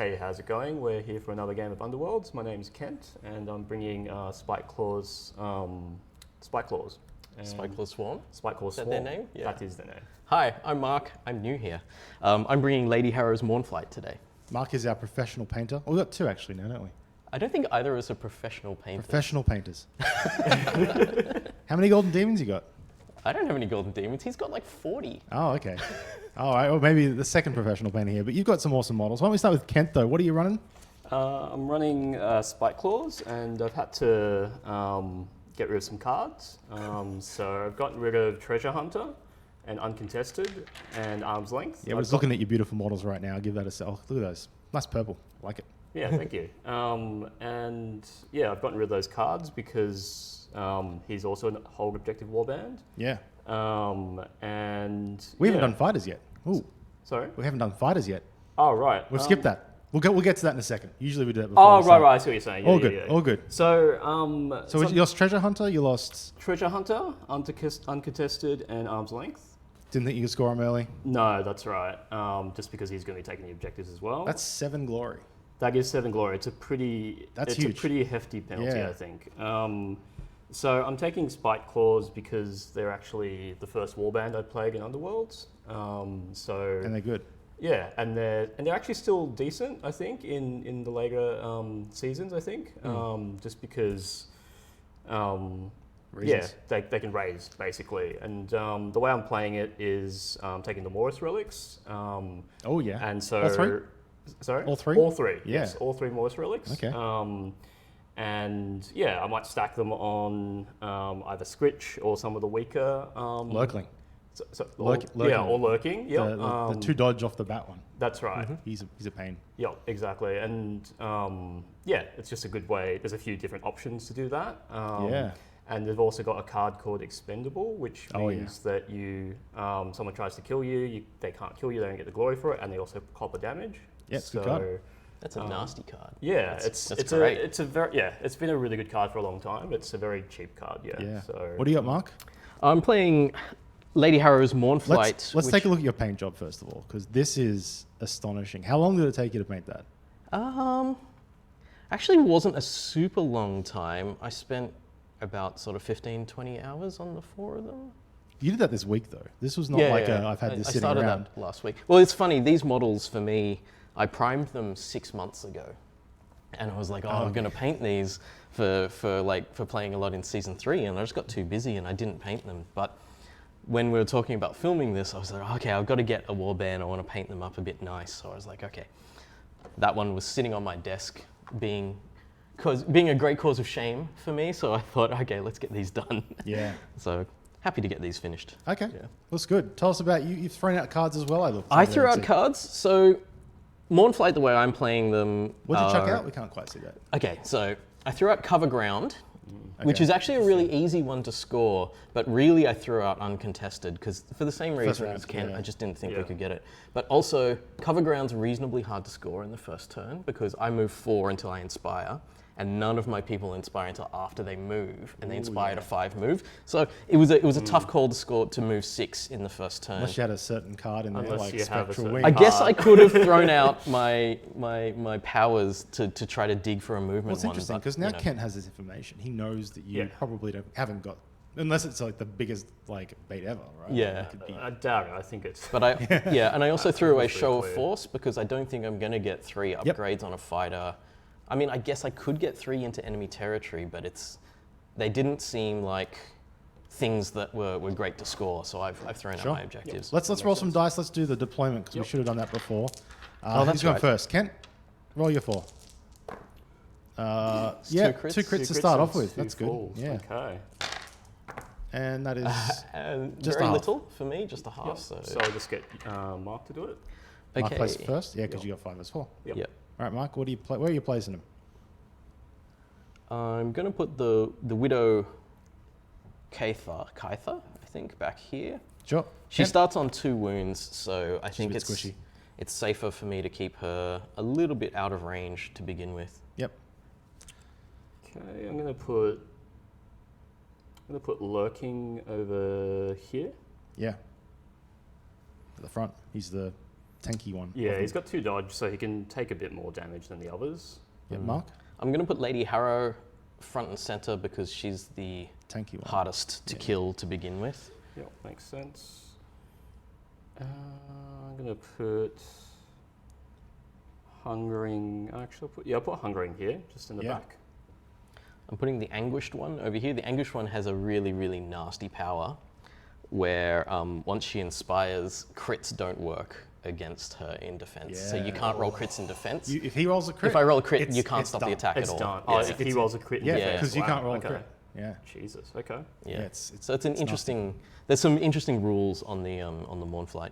Hey, how's it going? We're here for another game of Underworlds. My name's Kent, and I'm bringing Spiteclaw's Spiteclaws. Spiteclaw Swarm? Spiteclaw Is that Swarm. their name? Yeah. That is their name. Hi, I'm Marc. I'm new here. I'm bringing Lady Harrow's Mournflight today. Marc is our professional painter. We've got two actually now, don't we? I don't think either of us are professional painters. Professional painters. How many golden demons you got? I don't have any golden demons. He's got like 40. Oh, okay. All right, well, maybe the second professional painter here, but you've got some awesome models. Why don't we start with Kent, though? What are you running? I'm running Spiteclaws, and I've had to get rid of some cards. So I've gotten rid of Treasure Hunter and Uncontested and Arm's Length. Yeah, we're just looking at your beautiful models right now. I'll give that a sell. Look at those. Nice purple. I like it. Yeah, thank you. And yeah, I've gotten rid of those cards because he's also a hold objective warband. Yeah. And We haven't done fighters yet. Ooh. Sorry? We haven't done fighters yet. Oh, right. We've skipped that. We'll get to that in a second. Usually we do that before. Oh, right. I see what you're saying. Yeah, all good. Yeah. All good. So, So you lost Treasure Hunter, you lost... Treasure Hunter, Uncontested, and Arm's Length. Didn't think you could score him early. No, that's right. Just because he's going to be taking the objectives as well. That's 7 glory. That gives 7 glory. It's a pretty huge. a pretty hefty penalty, Yeah. I think. So I'm taking Spiteclaws because they're actually the first warband I played in Underworlds. And they're good. Yeah, and they're actually still decent, I think, in the later seasons. I think, just because, yeah, they can raise basically. And the way I'm playing it is taking the Morris relics. Oh yeah. And so, all three? Sorry, all three. All three. Yeah. Yes, all 3 Morris relics. Okay. And yeah, I might stack them on either Scritch or some of the weaker Lurkling. lurking. Yeah, or lurking. Yeah, The 2 dodge off the bat one. that's right. He's a pain. Yeah, exactly. And yeah, it's just a good way. There's a few different options to do that. Yeah. And they've also got a card called Expendable, which means that you someone tries to kill you, they can't kill you, they don't get the glory for it, and they also copper damage. Yeah, it's a good card. That's a nasty card. Yeah, that's it's great. it's been a really good card for a long time. It's a very cheap card. Yeah. Yeah. So What do you got, Marc? I'm playing Lady Harrow's Mournflight. Let's take a look at your paint job first of all, because this is astonishing. How long did it take you to paint that? Actually wasn't a super long time. I spent about sort of 15, 20 hours on the 4 of them. You did that this week though. This was not I've had this I sitting started around. that last week. Well, it's funny, these models for me, I primed them 6 months ago. And I was like, I'm going to paint these for playing a lot in season 3, and I just got too busy and I didn't paint them. But when we were talking about filming this, I was like, okay, I've got to get a warband. I want to paint them up a bit nice. So I was like, okay. That one was sitting on my desk being a great cause of shame for me. So I thought, okay, let's get these done. Yeah. So happy to get these finished. Okay. Yeah. That's good. Tell us about you. You've thrown out cards as well, I threw out cards. So Mournflight, the way I'm playing them. What did you chuck out? We can't quite see that. Okay, so I threw out Cover Ground, which is actually a really easy one to score, but really I threw out Uncontested because for the same reason as Kent, I just didn't think we could get it. But also, Cover Ground's reasonably hard to score in the first turn because I move 4 until I inspire, and none of my people inspire until after they move, and they inspire to 5 move. So it was a tough call to score to move 6 in the first turn. Unless you had a certain card in there, like Spectral Wing. I guess I could have thrown out my powers to try to dig for a movement one. Well, it's interesting because now Kent has this information. He knows that you probably haven't got, unless it's like the biggest bait ever, right? Yeah. I doubt it. I think it's. But and I also threw away Show of Force because I don't think I'm going to get 3 upgrades on a fighter. I mean, I guess I could get 3 into enemy territory, but they didn't seem like things that were great to score, so I've thrown out my objectives. Let's roll some dice. Let's do the deployment because we should have done that before. That's who's going right. first? Kent, roll your 4. 2 crits. 2 crits to start off with. That's good. Falls. Yeah. Okay. And that is just very little for me, just a half. Yep. So I'll just get Marc to do it. Marc okay. plays first. Yeah, because you got 5 as 4. Yep. All right, Marc. What do you play? Where are you placing him? I'm going to put the Widow Khagra, I think, back here. Sure. She starts on 2 wounds, so I think a bit squishy. It's safer for me to keep her a little bit out of range to begin with. Yep. Okay, I'm gonna put lurking over here. Yeah. At the front. He's the tanky one. Yeah, he's got 2 dodge, so he can take a bit more damage than the others. Yeah, Mark? I'm going to put Lady Harrow front and center because she's the Tanky one. hardest to kill to begin with. Yep, makes sense. I'm gonna put Hungering. Actually, I'll put Hungering here, just in the back. I'm putting the Anguished one over here. The Anguished one has a really, really nasty power where once she inspires, crits don't work against her in defense. So you can't roll crits in defense. If he rolls a crit, if I roll a crit, you can't stop the attack It's at all. done. Oh, if he rolls a crit, because you can't roll a crit. Yeah. Jesus. Okay. Yeah. So it's an interesting. There's some interesting rules on the Mournflight.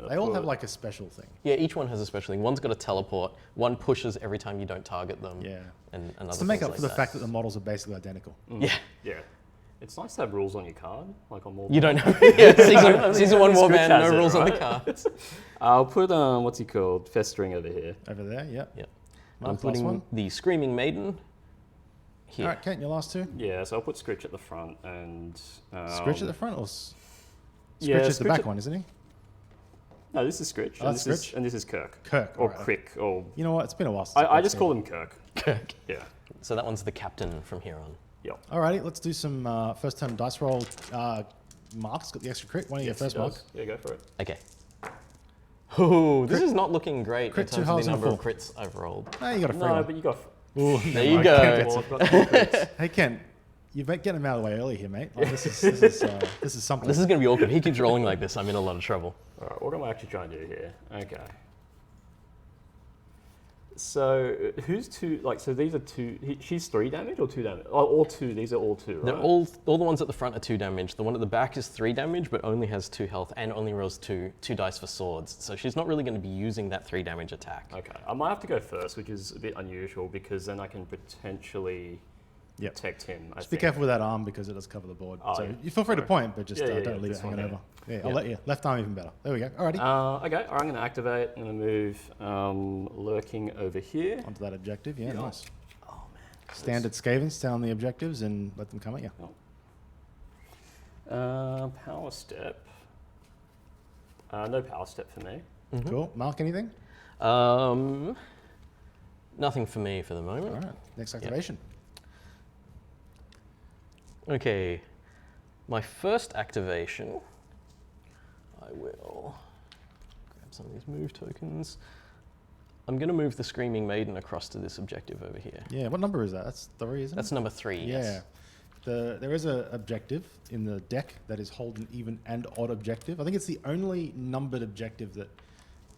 They all have like a special thing. Yeah, each one has a special thing. One's got a teleport. One pushes every time you don't target them. Yeah. And another. It's to make up for the fact that the models are basically identical. Yeah. Yeah. It's nice to have rules on your card, like on more. You don't know. Yeah, season 1 warband, no rules on the right? cards. I'll put what's he called? Festering over here. Over there, yeah. Yep. Mark, I'm putting one. the Screaming Maiden here. All right, Kent, your last 2. Yeah, so I'll put Scritch at the front and. Scritch at the front or Scritch Yeah, is the Scritch back at- one, isn't he? No, this is Scritch. Oh, and that's this Scritch? and this is Kirk. Kirk. Or alright. Crick. Or You know what? It's been a while since I just call him Kirk. Kirk. Yeah. So that one's the captain from here on. Yep. Alrighty, let's do some first turn dice roll. Mark's got the extra crit. One of your Yes, first, he Mark. does. Yeah, go for it. Okay. Oh, this is not looking great Crit in 2 terms of halves the and number a of crits I've rolled. Ah, you got a free No, one. but you got. Ooh, There you go. Well, I've got 4 crits. Hey, Ken, you're getting him out of the way early here, mate. Like, this is something. This is going to be awkward. He keeps rolling like this. I'm in a lot of trouble. All right, what am I actually trying to do here? Okay. So who's 2? Like, so these are 2. She's 3 damage or 2 damage? Oh, all 2. These are all 2, right? They're all the ones at the front are 2 damage. The one at the back is 3 damage, but only has 2 health and only rolls 2 dice for swords. So she's not really going to be using that 3 damage attack. Okay, I might have to go first, which is a bit unusual because then I can potentially protect him. Just be careful with that arm because it does cover the board. Oh, so yeah. you feel free to point, but just don't leave it this hanging one, over. Yeah, I'll let you. Left arm even better. There we go. Alrighty. Okay, all right, I'm going to activate. I'm going to move Lurking over here. Onto that objective. Yeah, nice. Oh, man. Standard Skaven, stay on the objectives and let them come at you. Power Step. No Power Step for me. Cool. Mark, anything? Nothing for me for the moment. All right. Next activation. Okay, my first activation, I will grab some of these move tokens. I'm going to move the Screaming Maiden across to this objective over here. Yeah. What number is that? That's 3, isn't That's it? number 3, Yeah. yes. There is an objective in the deck that is hold an even and odd objective. I think it's the only numbered objective that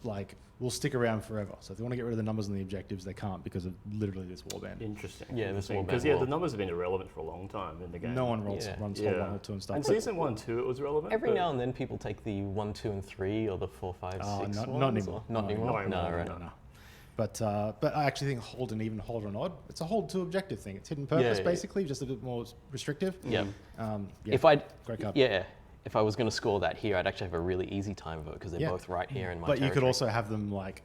like will stick around forever. So if they want to get rid of the numbers on the objectives, they can't because of literally this warband. Interesting. Yeah, this warband Because will. the numbers have been irrelevant for a long time in the game. No one runs hold 1 or 2 and stuff. And season 1 and 2 it was relevant. Every now and then people take the 1, 2, and 3 or the 4, 5, 6 not ones, anymore. or- Not anymore? No, right. No. But I actually think hold and even, hold and odd. It's a hold to objective thing. It's hidden purpose basically, just a bit more restrictive. Yeah. Great card. If I was going to score that here, I'd actually have a really easy time vote because they're both right here in my But you could territory. also have them like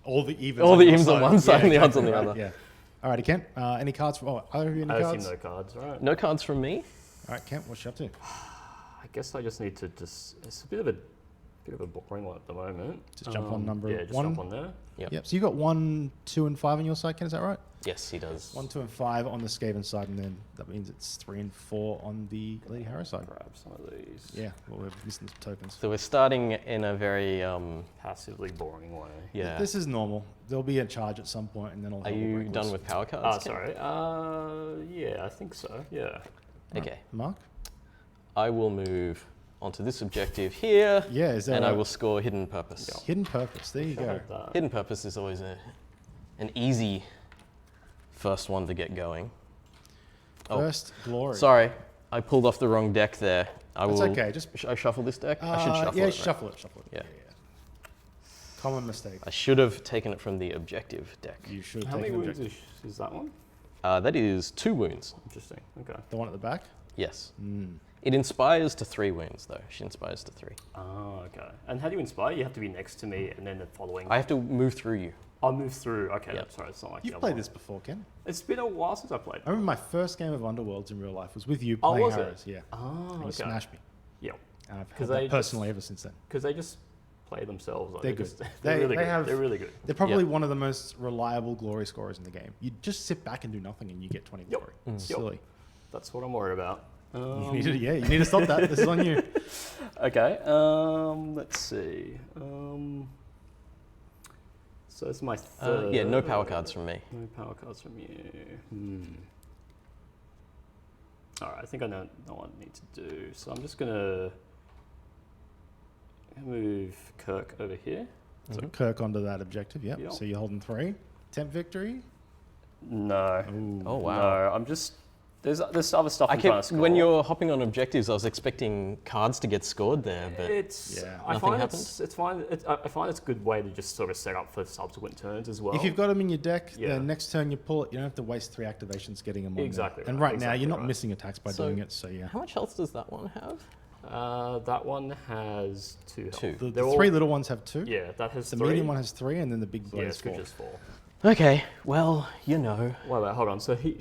all the evens. All on the your evens on one side and the odds on the right, other. Yeah. Alrighty, Kent. Any cards from? Either of you any I cards? assume no cards, right? No cards from me. All right, Kent. What's you up to? I guess I just need to it's a bit of a boring one at the moment. Just jump on number Yeah, just 1. jump on there. Yep. So you got 1, 2, and 5 on your side, Ken. Is that right? Yes, he does. 1, 2, and 5 on the Skaven side, and then that means it's 3 and 4 on the Lady Harrow side. Grab some of these. Yeah. Well, we're missing some tokens. So we're starting in a very Passively boring way. yeah. This is normal. There'll be a charge at some point, and then I'll. Are you done with power cards? Ken? Sorry. Yeah, I think so. Yeah. Okay. Mark? I will move onto this objective here. Yeah. Is there? And I will score Hidden Purpose. Hidden purpose. There you go. Hidden Purpose is always an easy first one to get going. First glory. Sorry, I pulled off the wrong deck there. That's okay. Just Should I shuffle this deck? I should shuffle yeah, it. shuffle it. Yeah. Common mistake. I should have taken it from the objective deck. You should have How many taken wounds objective. is that one? That is 2 wounds. Interesting. Okay. The one at the back. Yes. Mm. It inspires to 3 wounds, though. She inspires to 3. Oh, okay. And how do you inspire? You have to be next to me, and then the following. I have to move through you. I'll move through. Okay. Yep. Sorry, it's not like You've the other played one. this before, Ken. It's been a while since I played. I remember my first game of Underworlds in real life was with you Oh, playing was it? Harrows. Yeah. Oh, And you okay. smashed me. Yep. And I've had 'Cause that they personally ever since then. Because they just play themselves. Like, They're good. They're really good. have- They're really good. They're probably one of the most reliable glory scorers in the game. You just sit back and do nothing and you get 20 Yep. glory. It's silly. That's what I'm worried about. You need to stop that. This is on you. Okay. Let's see. So it's my third. Yeah, no power cards from me. No power cards from you. All right, I think I know what I need to do. So I'm just gonna move Kirk over here. So Kirk onto that objective, yep. Yep. So you're holding 3. Temp victory? No. Ooh. Oh wow. No, I'm just. There's other stuff I'm trying to score. When you're hopping on objectives, I was expecting cards to get scored there, but It's. Yeah. I Nothing find happened? it's fine. I find it's a good way to just sort of set up for subsequent turns as well. If you've got them in your deck, Yeah. the next turn you pull it, you don't have to waste 3 activations getting them on there. Exactly And right, right now, you're exactly not right. missing attacks by So- doing it, so yeah. how much health does that one have? That one has 2 health. Two. The They're 3 all- little ones have 2. Yeah, that has The 3. medium one has 3, and then the big Yeah, blade is 4. Scritch is 4. Okay, well, you know. Wait, hold on. So he.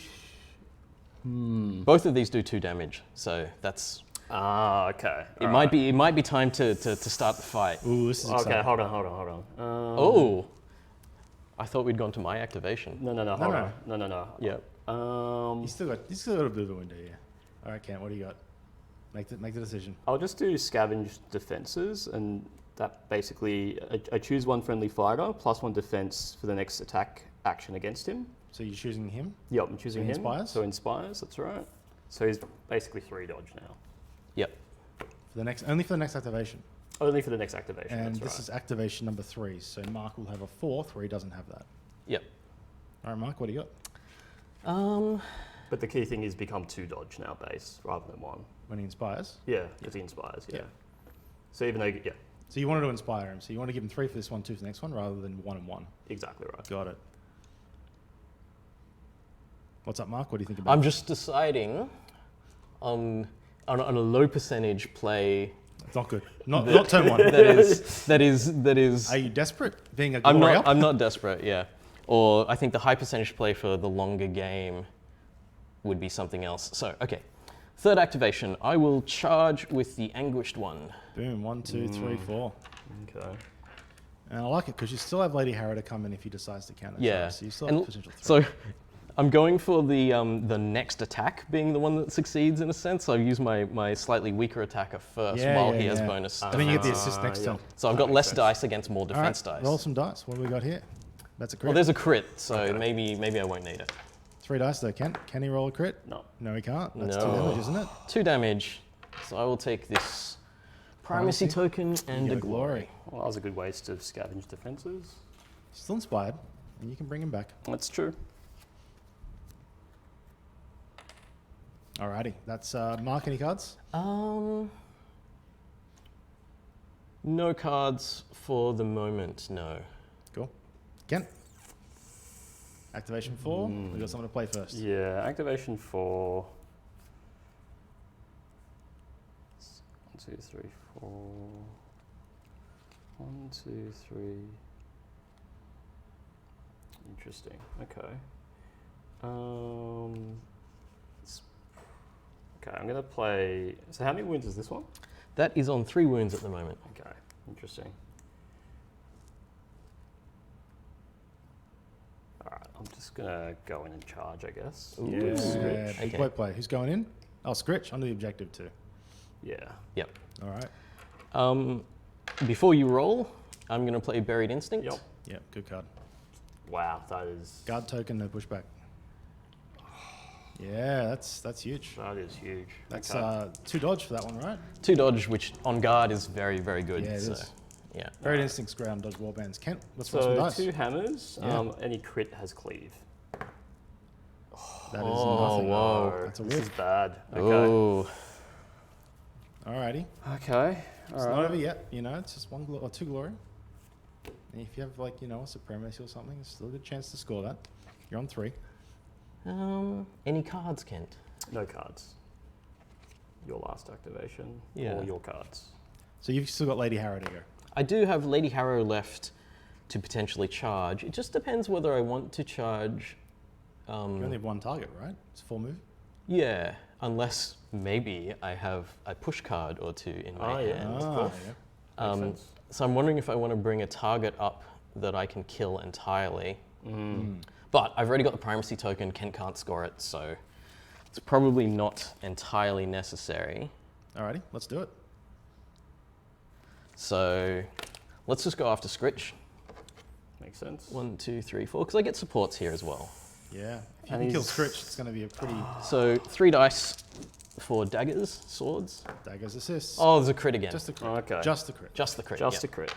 Both of these do 2 damage, so that's. Ah, okay. It might be time to start the fight. Ooh, this is Okay, exciting. hold on. Oh, I thought we'd gone to my activation. No, hold on. No. Yep. You still got a bit of a window, yeah. All right, Kent, what do you got? Make the decision. I'll just do scavenge defenses, and that basically I choose 1 friendly fighter plus 1 defense for the next attack action against him. So you're choosing him? Yep, I'm choosing he him. inspires? So inspires. That's right. So he's basically 3 dodge now. Yep. Only for the next activation. Only for the next activation. And that's this right. is activation number 3. So Mark will have a 4th where he doesn't have that. Yep. All right, Mark, what do you got? But the key thing is become 2 dodge now base rather than 1. When he inspires. Yeah, if he inspires. Yeah. Yeah. So even though So you wanted to inspire him. So you want to give him 3 for this one, 2 for the next one, rather than 1 and 1. exactly right. Got it. What's up, Mark? What do you think about I'm just deciding on a low percentage play It's not good. Not turn 1. that is. Are you desperate? Being a I'm glory not. up? I'm not desperate. Yeah. Or I think the high percentage play for the longer game would be something else. So okay, 3rd activation. I will charge with the Anguished One. Boom. 1, 2, 3, 4. Okay. And I like it because you still have Lady Harrow to come in if he decides to counter. Yeah. So you still have And potential 3. so I'm going for the next attack being the one that succeeds in a sense. So I use my slightly weaker attacker first while he has bonus. I mean, you get the defense. assist next yeah. turn. So I've got less dice against more All right, defense dice. roll some dice. What do we got here? That's a crit. Well, there's a crit, so maybe I won't need it. 3 dice though, Kent. Can he roll a crit? No. No, he can't. That's 2 No. damage, isn't it? 2 damage. So I will take this primacy token and get a a glory. glory. Well, that was a good waste of scavenge defenses. Still inspired, and you can bring him back. That's true. Alrighty, that's Mark. Any cards? No cards for the moment. No. Cool. Kent. Activation 4. We got someone to play first. Yeah, activation 4. 1, 2, 3, 4. 1, 2, 3. Interesting. Okay. Okay, I'm gonna play. So how many wounds is this one? That is on 3 wounds at the moment. Okay, interesting. All right, I'm just gonna go in and charge, I guess. Ooh. Yeah, Scritch. big Okay. boy play. Who's going in? Oh, Scritch under the objective too. Yeah. Yep. All right. Before you roll, I'm going to play Buried Instinct. Yep. Yeah, good card. Wow, that is Guard token, no pushback. Yeah, that's huge. that is huge. That's Okay. 2 dodge for that one, right? 2 dodge, which on guard is very, very good. Yeah, it so, is. yeah. Buried Instinct's ground dodge warbands. Kent, let's roll some So dice. 2 hammers. Yeah. Any crit has cleave. That is Oh, nothing. whoa. That's a This whip. is bad. Okay. Oh. Alrighty. Okay. It's All not right. over yet, you know, it's just 1 or 2 glory. And if you have, like, you know, a supremacy or something, there's still a good chance to score that. You're on 3. Any cards, Kent? No cards. Your last activation. Yeah. Or your cards. So you've still got Lady Harrow to go. I do have Lady Harrow left to potentially charge. It just depends whether I want to charge. You only have 1 target, right? It's a full move. Yeah, unless maybe I have a push card or 2 in my hand. Of Ah, course. yeah. Makes sense. So I'm wondering if I want to bring a target up that I can kill entirely. But I've already got the primacy token, Kent can't score it, so it's probably not entirely necessary. Alrighty, let's do it. So let's just go after Scritch. Makes sense. 1, 2, 3, 4, because I get supports here as well. Yeah. If you And can kill he's- Scritch, it's going to be a pretty So 3 dice for daggers, swords. daggers assist. Oh, there's a crit again. Just a crit. Okay. Just a crit. Just the crit. Just yeah. a crit.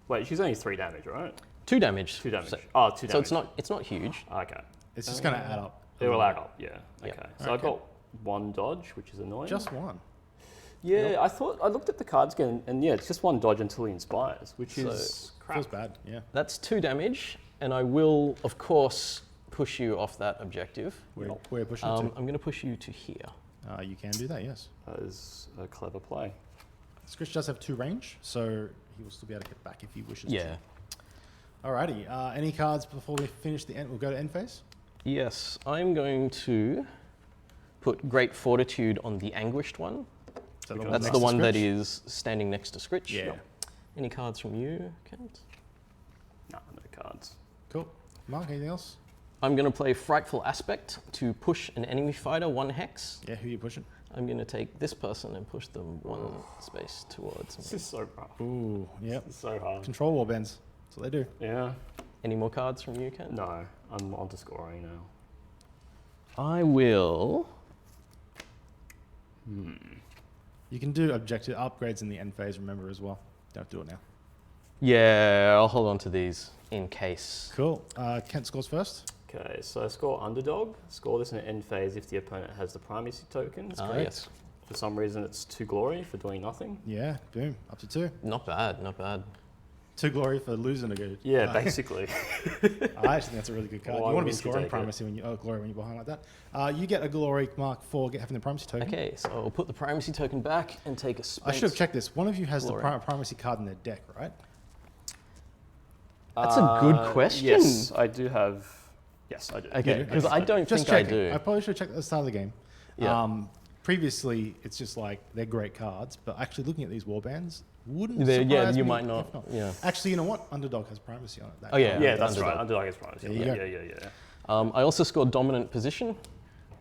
Wait, she's only 3 damage, right? 2 damage. 2 damage. So, 2 damage. so it's not huge. Okay. It's just going to add up. It will add up, yeah. Yeah. Okay. So I've got 1 dodge, which is annoying. Just one. Yeah, I looked at the cards again, and yeah, it's just 1 dodge until he inspires, which is crap. Feels bad, yeah. That's 2 damage, and I will, of course, push you off that objective. We're pushing it I'm going to push you to here. to. You can do that, yes. That is a clever play. Scritch does have 2 range, so he will still be able to get back if he wishes Yeah. to. Alrighty, any cards before we finish the end? We'll go to end phase. Yes, I'm going to put Great Fortitude on the Anguished one. So the That's next the to one that Scritch? is standing next to Scritch. Yeah. Any cards from you, Kent? No cards. Cool. Mark, anything else? I'm going to play Frightful Aspect to push an enemy fighter 1 hex. Yeah, who are you pushing? I'm going to take this person and push them 1 space towards This me. is so rough. Ooh, yep. This is so hard. Control warbands. That's what they do. Yeah. Any more cards from you, Kent? No, I'm on to scoring now. I will. You can do objective upgrades in the end phase, remember, as well. Don't have to do it now. Yeah, I'll hold on to these in case. Cool. Kent scores first. Okay, so I score underdog. Score this in an end phase if the opponent has the primacy token. It's Ah, great. yes. For some reason, it's 2 glory for doing nothing. Yeah, boom. Up to 2. Not bad, not bad. 2 glory for losing a good. Yeah, basically. I actually think that's a really good card. Why You want to be wouldn't you scoring take it? primacy when you glory when you're behind like that. You get a glory mark for having the primacy token. Okay, so I'll put the primacy token back and take a space. I should have checked this. One of you has Glory. the primacy card in their deck, right? That's a good question. Yes, I do have. Yes, I do. Okay, do? because I don't Just think I checking. do. I probably should have checked at the start of the game. Yeah. Previously, it's just like they're great cards, but actually looking at these warbands wouldn't Yeah, surprise you me might if not. Yeah. Actually, you know what? Underdog has primacy on it. That Oh, yeah. card. Yeah, that's Underdog. right. Underdog is primacy. There you Yeah, go. yeah. I also scored dominant position.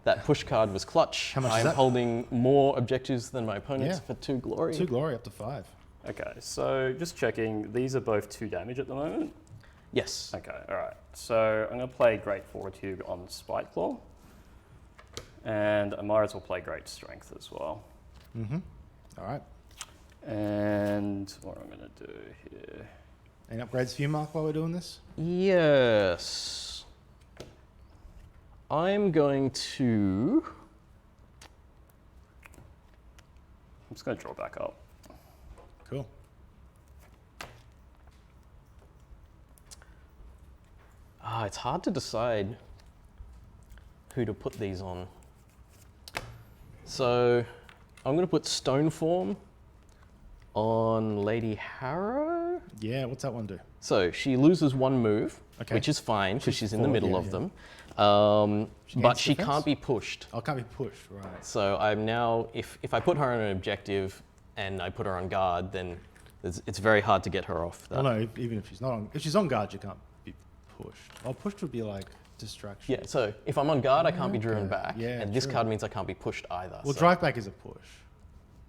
That push card was clutch. How much is I'm that? holding more objectives than my opponents Yeah. for 2 glory. 2 glory up to 5. Okay, so just checking. These are both 2 damage at the moment. Yes. Okay, all right. So I'm going to play Great Fortitude on Spiteclaw. And I might as well play Great Strength as well. Mm-hmm. All right. And what I'm going to do here. Any upgrades for you, Mark, while we're doing this? Yes. I'm going to. I'm just going to draw back up. Cool. It's hard to decide who to put these on. So I'm going to put Stoneform on Lady Harrow. Yeah, what's that one do? So she loses 1 move, Okay. which is fine because she's in the forward, middle yeah, of yeah. them. She But gains she defense? can't be pushed. Oh, can't be pushed, right. So I'm now, if I put her on an objective and I put her on guard, then it's very hard to get her off that. Well, no, even if she's not on, if she's on guard, you can't be pushed. Oh, pushed would be like distraction. Yeah, so if I'm on guard, I can't be driven Okay. back. Yeah, and this true. card means I can't be pushed either. Well, so drive back is a push.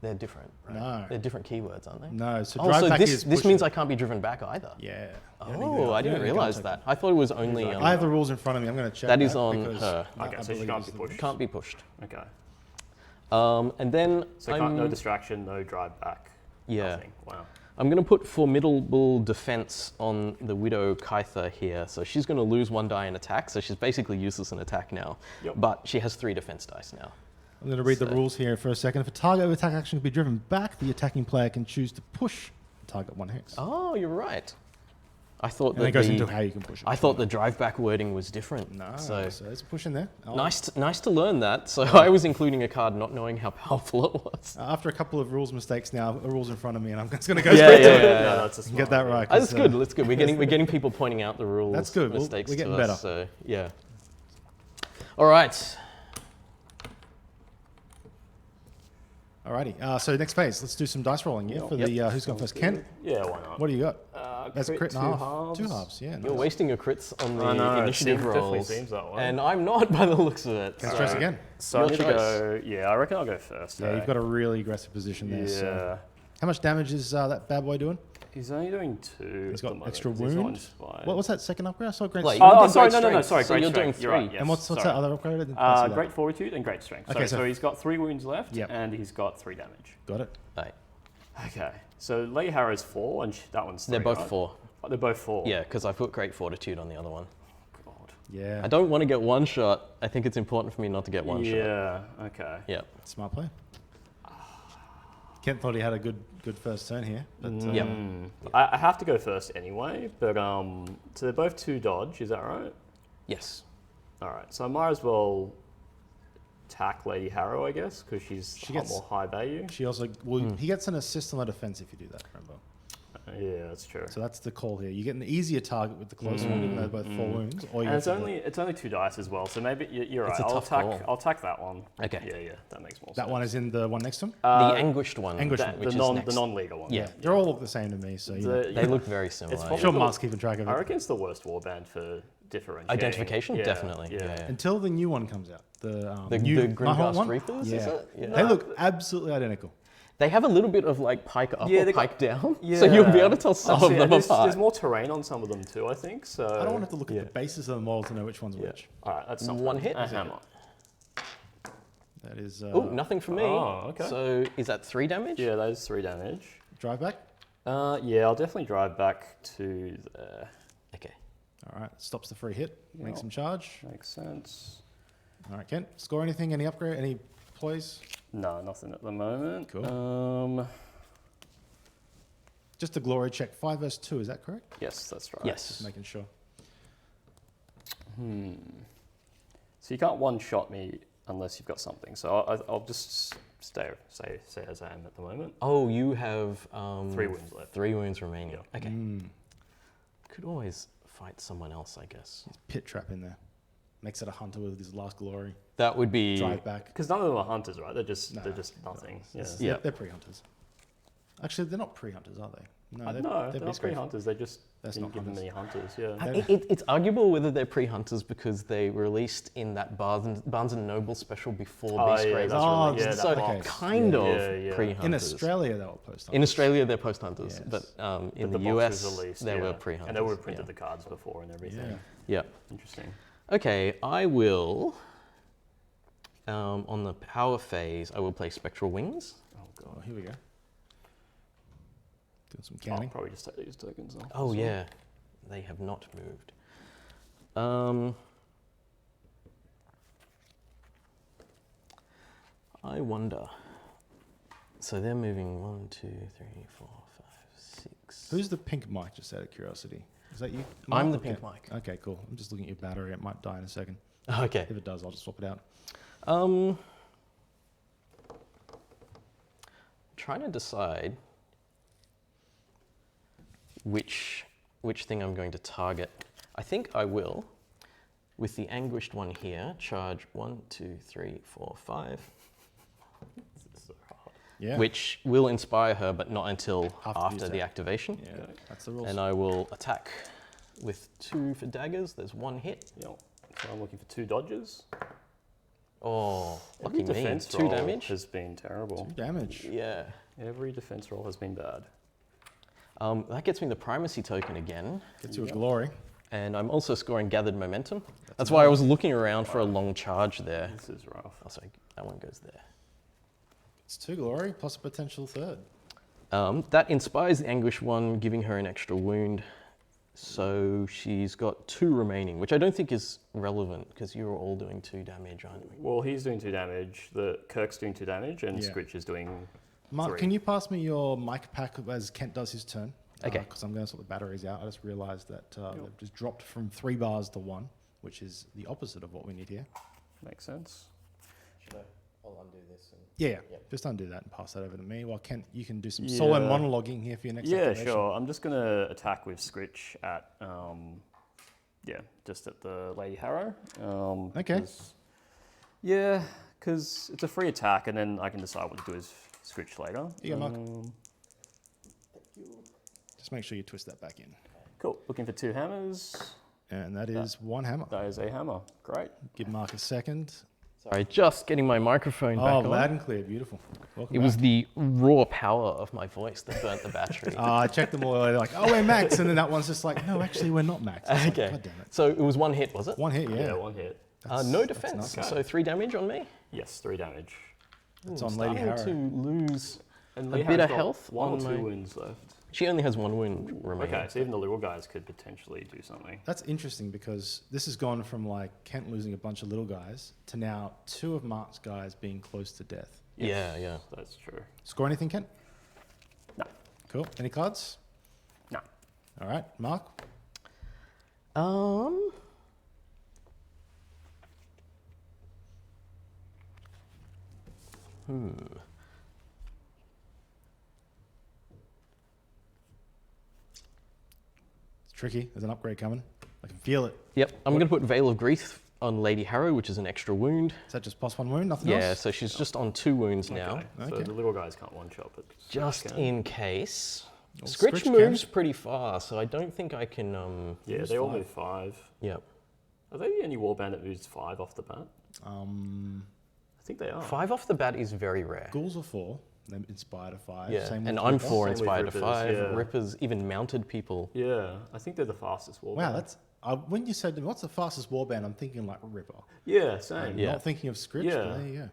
they're different, right? No. They're different keywords, aren't they? No, so Oh, drive so back this is means pushing. I can't be driven back either. Yeah. Oh, I didn't realize that. I thought it was only on. I have the rules in front of me. I'm going to check. That is on because her. I Okay, so she believe can't is be the pushed. rule. Can't be pushed. Okay. And then So no distraction, no drive back. Yeah. Nothing. Wow. I'm going to put Formidable Defense on the Widow Kytha here. So she's going to lose 1 die in attack. So she's basically useless in attack now. Yep. But she has 3 defense dice now. I'm going to read the So- rules here for a second. If a target of attack action can be driven back, the attacking player can choose to push the target 1 hex. Oh, you're right. I thought and that it goes the, into how you can push it. I thought the drive back wording was different. No, So so there's a push in there. nice to learn that. So I was including a card not knowing how powerful it was. After a couple of rules mistakes now, a rule's in front of me, and I'm just going to go Yeah, straight yeah, to it. yeah. No, that's a And get that right. That's 'cause, good. That's good. We're getting people pointing out the rules. That's good. Mistakes We're getting to better. us. So yeah. All right. Alrighty. So next phase, let's do some dice rolling. Yeah, for the who's going first? Kent. Yeah, why not? What do you got? That's a crit and a half. halves. 2 halves. Yeah. You're Nice. wasting your crits on the I know, initiative definitely rolls. seems that way. And I'm not by the looks of it. Can stress again. So Your I need to choice. go. Yeah, I reckon I'll go first. Yeah, you've got a really aggressive position there. Yeah. So. How much damage is that bad boy doing? He's only doing 2. He's at got the moment, extra 'cause he's not wound? inspired. What's that second upgrade? I saw great. Like, strength. you Oh, did sorry, great no, strength, sorry, so great you're doing strength. You're right, 3. yes, And what's sorry. that other upgrade? I didn't quite see that. Great fortitude and great strength. Okay, so so- he's got 3 wounds left, Yep. and he's got 3 damage. Got it. Right. Okay, so Lady Harrow's 4, and that one's 3. They're both right? 4. Oh, they're both 4. Yeah, because I put great fortitude on the other one. God. Yeah. I don't want to get one shot. I think it's important for me not to get one shot. Yeah. Okay. Yeah. Smart play. Kent thought he had a good first turn here, but Yep. I have to go first anyway, but so they're both 2 dodge. Is that right? Yes. All right. So I might as well attack Lady Harrow, I guess, because she's She gets- more high value. she also he gets an assist on the defense if you do that. Remember. Yeah, that's true. So that's the call here. You get an easier target with the close wound, even though they're both 4 wounds. Or you And go for the- it's only 2 dice as well, so maybe you're right. It's a tough call. I'll attack that one. Okay. Yeah, that makes more sense. that one is in the one next to him. The anguished one. anguished The, one, which the is non next. the non-legal one. Yeah. They all look the same to me, so you know. They look very similar. It's I'm probably sure the- Mark's keeping track of it. I reckon it's the worst warband for differentiating. Identification? Yeah, Definitely. Yeah. Yeah. Until the new one comes out. The The new Grimghast Nighthawk one. Reapers, is Yeah. it? Yeah. They look absolutely identical. They have a little bit of like pike up Yeah, or they got- pike down. Yeah. So you'll be able to tell some of them there's, apart. There's more terrain on some of them too, I think. So I don't want to have to look yeah. at the basis of the model to know which one's which. All right, that's something. One hit? A hammer. That is Oh, nothing for me. Oh, okay. So is that 3 damage? Yeah, that is 3 damage. drive back. Yeah, I'll definitely drive back to there. Okay. All right, stops the free hit. Makes him charge. Makes sense. All right, Kent, score anything? Any upgrade? Any ploys? No, nothing at the moment. Cool. Just a glory check. 5 versus 2. Is that correct? Yes, that's right. Yes. Just making sure. So you can't one-shot me unless you've got something. So I'll just stay as I am at the moment. Oh, you have 3 wounds left. 3 wounds remaining. Yeah. Okay. Mm. Could always fight someone else, I guess. Pit trap in there. Makes it a hunter with his last glory. That would be. Drive back. Because none of them are hunters, right? They're just No. nothing. Yeah. Yeah. They're pre-hunters. Actually, they're not pre-hunters, are they? No, No, they're not base pre grade. hunters. They just That's didn't not give them hunters. any hunters. Yeah. It's arguable whether they're pre-hunters because they released in that Barnes and Noble special before Oh, Beast yeah, Grades. that's Oh, right. Yeah, so that okay. box. kind of Yeah. pre-hunters. In Australia, they were post-hunters. In Australia, they're post-hunters, Yes. but in But the box US, was released, they yeah. were pre-hunters. And they would have printed the cards before and everything. Yeah. Yeah. Interesting. Okay, I will. On the power phase, I will play Spectral Wings. Oh Oh, god. here we go. Doing some I'll counting. probably just take these tokens off. Oh as well. yeah, they have not moved. I wonder. So they're moving 1, 2, 3, 4, 5, 6. Who's the pink mic, just out of curiosity? Is that you? I'm the Okay. pink mic. Okay, cool. I'm just looking at your battery. It might die in a second. Okay. If it does, I'll just swap it out. Trying to decide which thing I'm going to target. I think I will, with the anguished one here, charge 1, 2, 3, 4, 5, This is so hard. Yeah. which will inspire her, but not until After after the the activation. Yeah, that's the rules. And I will attack with 2 for daggers. There's 1 hit. Yep. So I'm looking for 2 dodges. Oh, lucky Every me. defense 2 roll damage. has been terrible. 2 damage. Yeah. Every defense roll has been bad. That gets me the primacy token again. Gets you a glory. And I'm also scoring gathered momentum. That's why I was looking around for a long charge there. This is rough. Oh, sorry, that one goes there. It's 2 glory plus a potential 3rd. That inspires the anguish one, giving her an extra wound. So she's got 2 remaining, which I don't think is relevant because you're all doing 2 damage, aren't we? Well, he's doing 2 damage. Kirk's doing 2 damage, and Yeah. Scritch is doing Mark, 3. can you pass me your mic pack as Kent does his turn? Okay. Because I'm going to sort the batteries out. I just realised that they've just dropped from 3 bars to 1, which is the opposite of what we need here. Makes sense. I'll undo this. Yeah, Yep. just undo that and pass that over to me. While Kent, you can do some solo Yeah. monologuing here for your next Yeah, activation. sure. I'm just going to attack with Scritch at, just at the Lady Harrow. Okay. Yeah, because it's a free attack, and then I can decide what to do switch later. Here you go, Marc. Just make sure you twist that back in. Cool. Looking for 2 hammers. And that is 1 hammer. That is a hammer. Great. Give Marc a second. Sorry, just getting my microphone back on. Loud and clear. Beautiful. Welcome It was back. the raw power of my voice that burnt the battery. I checked them all. They're like, oh, we're max. And then that one's just like, no, actually, we're not max. It's like, Okay. God damn it. So it was 1 hit, was it? 1 hit, Yeah, yeah. 1 hit. No defense. nice. So 3 damage on me. Yes, 3 damage. It's on Lady Harrow. To lose And a Lee bit Harrow's of got health 1 or on 2 my... wounds left. She only has 1 wound remaining. Okay, so even the little guys could potentially do something. That's interesting because this has gone from like Kent losing a bunch of little guys to now 2 of Marc's guys being close to death. Yeah, yeah. That's true. Score anything, Kent? No. Cool. Any cards? No. All right, Marc. It's tricky. There's an upgrade coming. I can feel it. Yep, I'm going to put Veil of Grief on Lady Harrow, which is an extra wound. Is that just +1 wound? Nothing Yeah, else? so she's just on 2 wounds now. Okay. So Okay. the little guys can't one-shot it. Just Can. in case. Well, Scritch Scritch can. moves pretty far, so I don't think I can... Yeah, Moves they all 5. move 5. Yep. Are they the only warband that moves 5 off the bat? I I think they are. 5 off the bat is very rare. Ghouls are 4. They're inspired of 5. Yeah, Same and with I'm Ripper. 4 Same with inspired to Rippers, 5. yeah. Rippers, even mounted people. Yeah, I think they're the fastest warband. Wow, that's... when you said, what's the fastest warband, I'm thinking like Ripper. Yeah, same. I'm Yeah. not thinking of Scritch, Yeah. but there you go.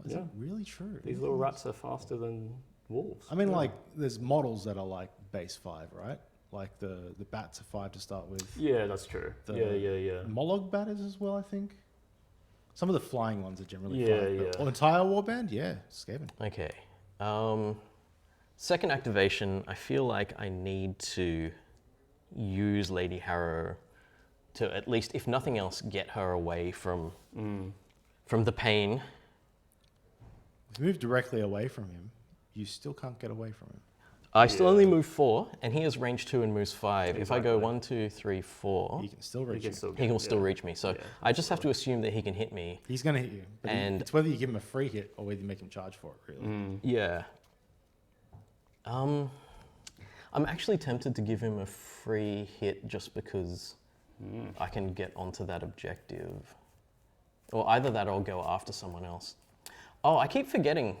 Is Yeah. that really true? These little rats are faster than wolves. I mean, Yeah. like, there's models that are like base 5, right? Like the bats are 5 to start with. Yeah, that's true. The Yeah. Molog bat is as well, I think. Some of the flying ones are generally Yeah, 5. yeah. Or entire warband, yeah, Skaven. Okay. Second activation, I feel like I need to use Lady Harrow to at least, if nothing else, get her away from the pain. If you move directly away from him, you still can't get away from him. I still Yeah. only move 4, and he has range 2 and moves 5. If I go Exactly. 1, 2, 3, 4, He can still He reach can you. still he get will it, still yeah. reach me. So Yeah, I just have to assume that he can hit me. He's going to hit you. But And- it's whether you give him a free hit or whether you make him charge for it, really. Yeah. I'm actually tempted to give him a free hit just because I can get onto that objective. Or either that or I'll go after someone else. Oh, I keep forgetting.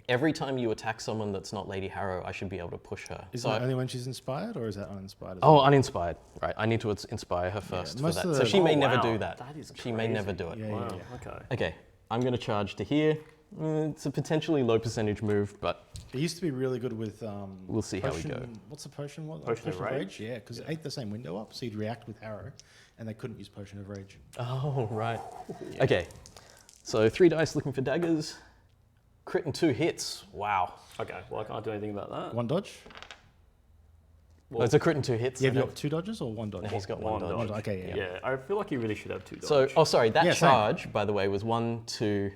Every time you attack someone that's not Lady Harrow, I should be able to push her. Is So that only when she's inspired, or is that uninspired as Oh, well? uninspired. Right, I need to inspire her first for most that. of So the- she may Oh, never wow, do that. that is She may never crazy. do it. Yeah, Wow, yeah. okay. Okay, I'm going to charge to here. It's a potentially low percentage move, but It used to be really good with. We'll see how we go. What's the potion? What, Potion of Rage? Yeah, because it ate the same window up, so you'd react with Harrow, and they couldn't use Potion of Rage. oh, right. Okay, so 3 dice looking for daggers. Crit and 2 hits. Wow. Okay, well, I can't do anything about that. 1 dodge? Oh, it's a crit and 2 hits. Yeah, I have you don't- got 2 dodges or 1 dodge? No, he's got 1 dodge. One dodge, okay, yeah. Yeah, I feel like you really should have 2 dodge. So, oh, sorry, that Yeah, same. charge, by the way, was 1, 2,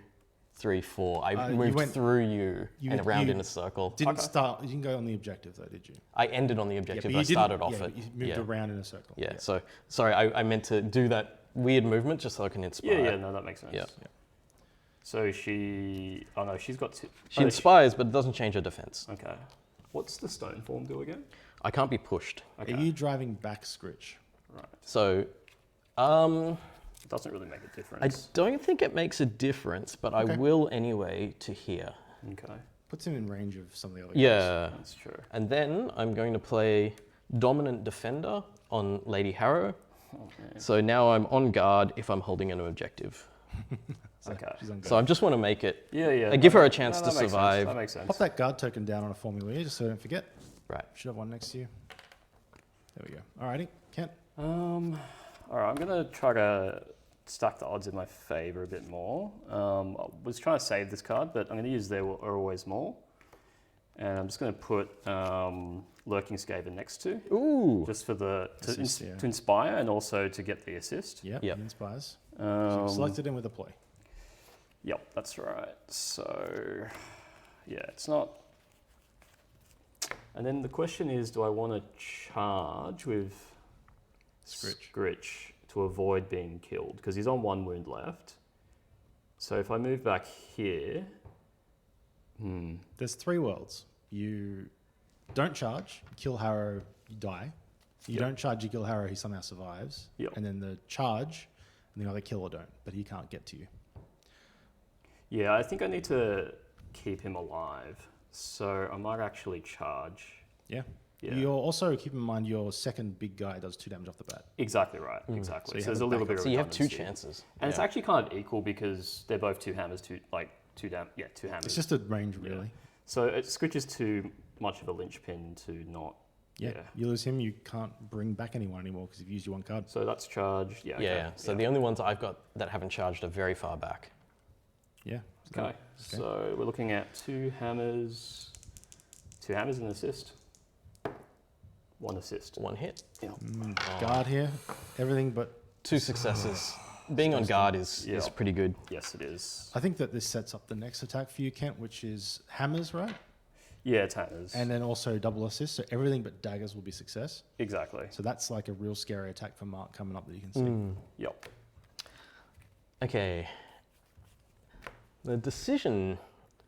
3, 4. I you moved went- through you and around you in a circle. Didn't Okay. start. You didn't go on the objective though, did you? I ended on the Yeah, objective. but I you didn't- started off yeah, it. but you moved around in a circle. Yeah, so, sorry, I meant to do that weird movement just so I can inspire. Yeah, no, that makes sense. Yeah. So she... Oh, no, she's got... She inspires, but it doesn't change her defense. Okay. What's the stone form do again? I can't be pushed. Okay, Are you driving back Scritch? right. So, It doesn't really make a I difference. don't think it makes a difference, but I Okay. will anyway to here. Okay, Puts him in range of some of the other guys. Yeah. that's true. And then I'm going to play Dominant Defender on Lady Harrow. Oh, man. So now I'm on guard if I'm holding an objective. So Okay. she's on guard. So I just want to make it, Yeah. give her a no, chance that to makes sense, survive. That makes sense. Pop that guard token down on a formula here, just so I don't forget. right. Should have one next to you. There we go. Alrighty, Kent. All right, I'm going to try to stack the odds in my favor a bit more. I was trying to save this card, but I'm going to use There Are Always More. And I'm just going to put Lurking Skaven next to, Ooh. just for the Assist, yeah. to inspire and also to get the assist. Yep, Yep. he inspires. So Um, selected him with a play. Yep, that's right. So, yeah, it's not. And then the question is, do I want to charge with Scritch to avoid being killed? Because he's on 1 wound left. So if I move back here, There's 3 worlds. You don't charge, kill Harrow, you die. You don't charge, you kill Harrow, he somehow survives. Yep. And then the charge, and you either kill or don't, but he can't get to you. Yeah, I think I need to keep him alive. So I might actually charge. Yeah. Yeah. You're also, keep in mind, your second big guy does 2 damage off the bat. Exactly right. Exactly. So you So there's have a a little bit backup. of So you have 2 redundancy. chances. And it's actually kind of equal because they're both 2 hammers, 2 hammers. It's just a range, really. So it switches too much of a linchpin to not. Yeah. You lose him, you can't bring back anyone anymore because you've used your 1 card. So that's charged. Yeah. Yeah, Okay. yeah. So the only ones I've got that haven't charged are very far back. Yeah. Okay. So we're looking at 2 hammers. 2 hammers and an assist. 1 assist. 1 hit. Yeah. Guard here, everything but... 2 successes. Being on guard is Yeah. pretty good. Yes, it is. I think that this sets up the next attack for you, Kent, which is hammers, right? Yeah, it's hammers. And then also double assist, so everything but daggers will be success. Exactly. So that's like a real scary attack for Marc coming up that you can see. Yep. Okay. The decision,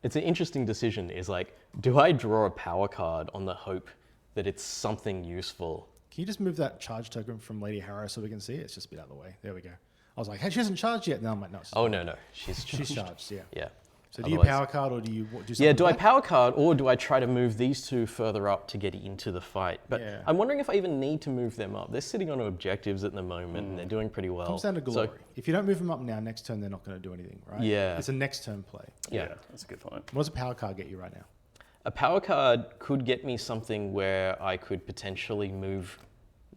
it's an interesting decision, is like, do I draw a power card on the hope that it's something useful? Can you just move that charge token from Lady Harrow so we can see it? It's just a bit out of the way. There we go. I was like, hey, she hasn't charged yet. No, I'm like, no. Oh, no. She's She's charged, yeah. Yeah. So do you Otherwise- power card or do you do something Yeah, do I with that? power card or do I try to move these 2 further up to get into the fight? But Yeah. I'm wondering if I even need to move them up. They're sitting on objectives at the moment and they're doing pretty well. Comes down to glory. If you don't move them up now, next turn they're not going to do anything, right? Yeah. It's a next turn play. Yeah. That's a good point. What does a power card get you right now? A power card could get me something where I could potentially move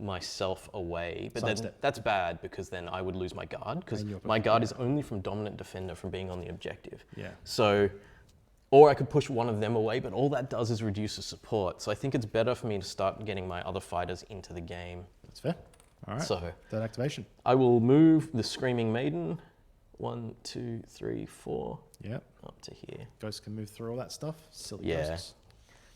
myself away, but then Sidestep. that's bad because then I would lose my guard because And you're- my guard is only from dominant defender from being on the objective. Yeah. So, or I could push one of them away, but all that does is reduce the support. So I think it's better for me to start getting my other fighters into the game. That's fair. All right. So Third activation. I will move the Screaming Maiden, 1, 2, 3, 4, Yep. up to here. Ghosts can move through all that stuff. Silly Yeah. ghosts.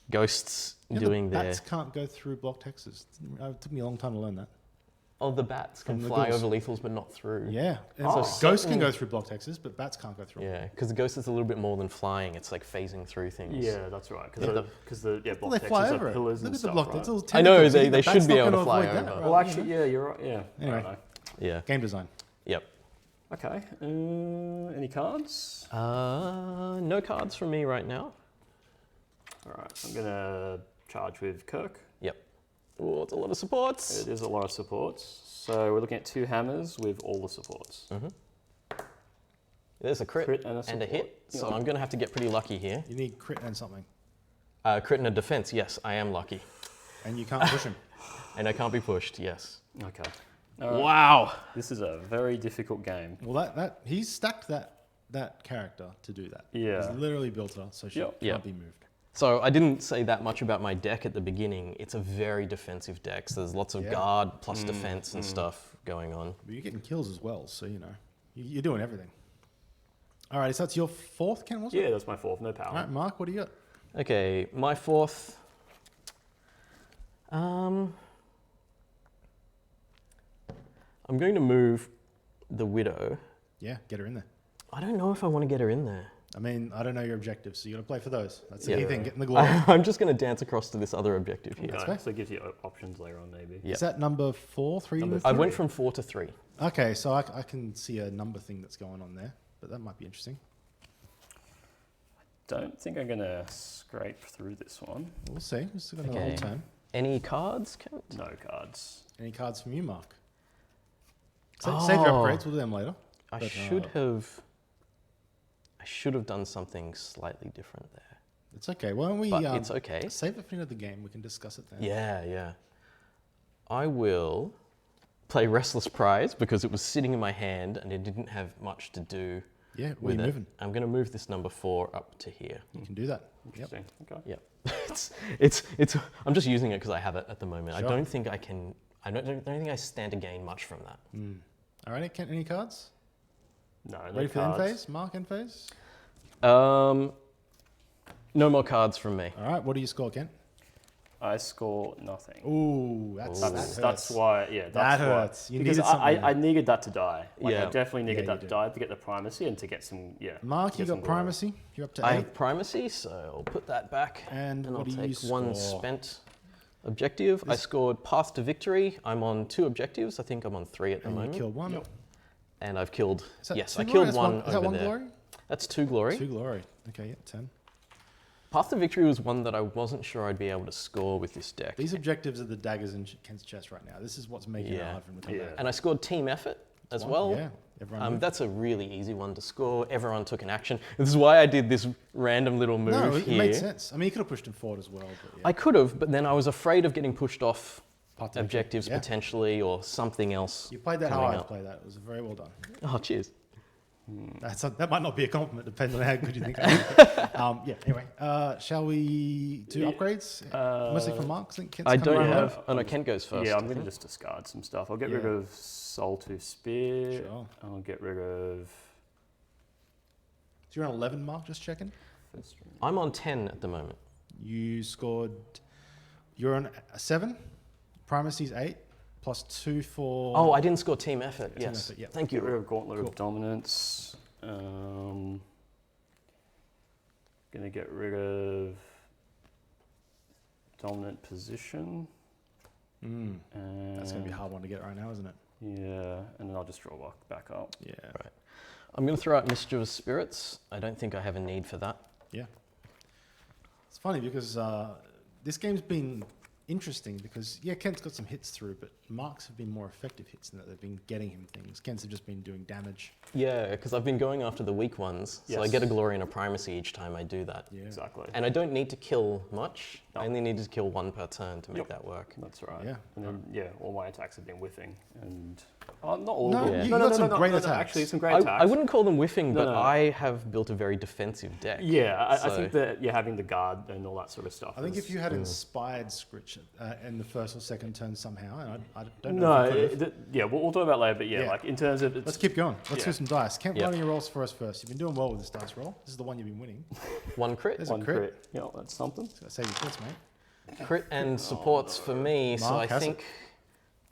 Ghosts You know, doing the their... bats can't go through blocked hexes. It took me a long time to learn that. Oh, the bats can From the fly ghouls. over lethals but not through. Yeah. And Oh. so ghosts can go through blocked hexes, but bats can't go through. Yeah, because the ghost is a little bit more than flying. It's like phasing through things. Yeah, that's right. Yeah. Because the Well, block they fly hexes over are it. pillars Look and at the stuff, block. right? It's all I know, tentacles. they The bat's should be not able to gonna fly avoid that, over. right? Well, You actually, know? yeah, you're right. Yeah. Anyway. I don't know. Yeah. Game design. Yep. Okay. Any cards? No cards from me right now. All right. I'm gonna charge with Kirk. Yep. Oh, it's a lot of supports. It is a lot of supports. So we're looking at 2 hammers with all the supports. There's a crit, Crit and a and a support. hit, so Yeah. I'm going to have to get pretty lucky here. You need crit and something. Crit and a defense, yes, I am lucky. And you can't push him. And I can't be pushed, yes. Okay. All right. Wow. This is a very difficult game. Well, he's stacked that character to do that. Yeah. He's literally built her, so she Yep. can't Yep. be moved. So I didn't say that much about my deck at the beginning. It's a very defensive deck, so there's lots of Yeah. guard plus defense and stuff going on. But you're getting kills as well, so you know you're doing everything. All right, so that's your 4th, Ken, was it? Yeah, that's my 4th. No power. All right, Marc, what do you got? Okay, my 4th. I'm going to move the Widow. Yeah, get her in there. I don't know if I want to get her in there. I mean, I don't know your objectives, so you got to play for those. That's the Yeah. key thing, getting the glory. I'm just going to dance across to this other objective here. Okay, fair. so it gives you options later on, maybe. Yeah. Is that number 4, 3? Number I three. went from 4 to 3. Okay, so I can see a number thing that's going on there, but that might be interesting. Don't think I'm gonna scrape through this one. We'll see. We've still got another Okay. whole turn. Any cards, Kent? No cards. Any cards from you, Marc? Save your Oh. upgrades. We'll do them later. I But, should have done something slightly different there. It's okay. Why don't we But it's okay. save it for the end of the game? We can discuss it then. Yeah, yeah. I will play Restless Prize because it was sitting in my hand and it didn't have much to do Yeah, where with you it. moving? I'm going to move this number 4 up to here. You can do that. Yep. Interesting. Okay. Yep. it's. I'm just using it because I have it at the moment. Sure. I don't think I can. I don't think I stand to gain much from that. All right, Kent, any cards? No, no Ready for the end cards. phase? Marc, end phase? No more cards from me. All right, what do you score, Kent? I score nothing. Ooh, that hurts. That's why, yeah. That That's why. hurts. You Because needed something I there. needed that to die. Like, Yeah. I definitely needed you that do. to die to get the primacy and to get some, Mark, you get some got glory. primacy. You're up to I 8. have primacy, so I'll put that back. And I'll what do you take one score? spent objective. I scored Path to Victory. I'm on 2 objectives. I think I'm on 3 at the And you moment. killed one. Yep. And I've killed, Is that yes, 2 I glory? killed That's one Is that over 1 there. glory? That's 2 glory. 2 glory. Okay, yeah, 10. Path to Victory was one that I wasn't sure I'd be able to score with this deck. These objectives are the daggers in Kent's chest right now. This is what's making it Yeah. hard for him to come Yeah. back. And I scored Team Effort as One, well. Yeah, everyone moved. That's a really easy one to score. Everyone took an action. This is why I did this random little move No, it here. made sense. I mean, you could have pushed him forward as well. But yeah. I could have, but then I was afraid of getting pushed off Path to objectives Victory. Yeah. potentially or something else. You played that how coming I'd up. play that. It was very well done. Oh, cheers. That might not be a compliment, depending on how good you think I am. Yeah, anyway. Shall we do Yeah. upgrades? Mostly from Mark. I think Kent's I coming don't around. have. Oh no, Kent goes first. Yeah, I'm I going to think. just discard some stuff. I'll get rid Yeah. of Soul to Spear. Sure. I'll get rid of... So you're on 11, Mark, just checking. I'm on 10 at the moment. You scored, you're on a 7, primacy's 8, plus 2 for... Oh, I didn't score Team Effort. Team Yes. Effort, yeah. Thank Get rid you. of Gauntlet Cool. of Dominance. Gonna get rid of Dominant Position. Mm, And that's going to be a hard one to get right now, isn't it? Yeah, and then I'll just draw back up. Yeah. Right. I'm going to throw out Mischievous Spirits. I don't think I have a need for that. Yeah. It's funny because this game's been interesting because, yeah, Kent's got some hits through, but Mark's have been more effective hits in that they've been getting him things. Kent's have just been doing damage. Yeah, because I've been going after the weak ones, so I Yes. get a glory and a primacy each time I do that. Yeah. Exactly. And I don't need to kill much. No. I only need to kill 1 per turn to make Yep. that work. That's right. Yeah. And then, all my attacks have been whiffing. And not all No, of them. you no, got no, some no, great no, attacks. Actually, some great attacks. I wouldn't call them whiffing, No, but no. I have built a very defensive deck. Yeah, I So- think that having the guard and all that sort of stuff. I think is- if you had inspired Scritch in the first or second turn somehow, and I don't know No, if you could have. we'll talk about it later, but Yeah. like in terms of... Let's keep going. Let's do Yeah. some dice. Kent, Yeah. running your rolls for us first. You've been doing well with this dice roll. This is the one you've been winning. 1 crit. There's a one crit. crit. Yeah, that's something. So save your crits, mate. Crit and supports for me, so Mark I has think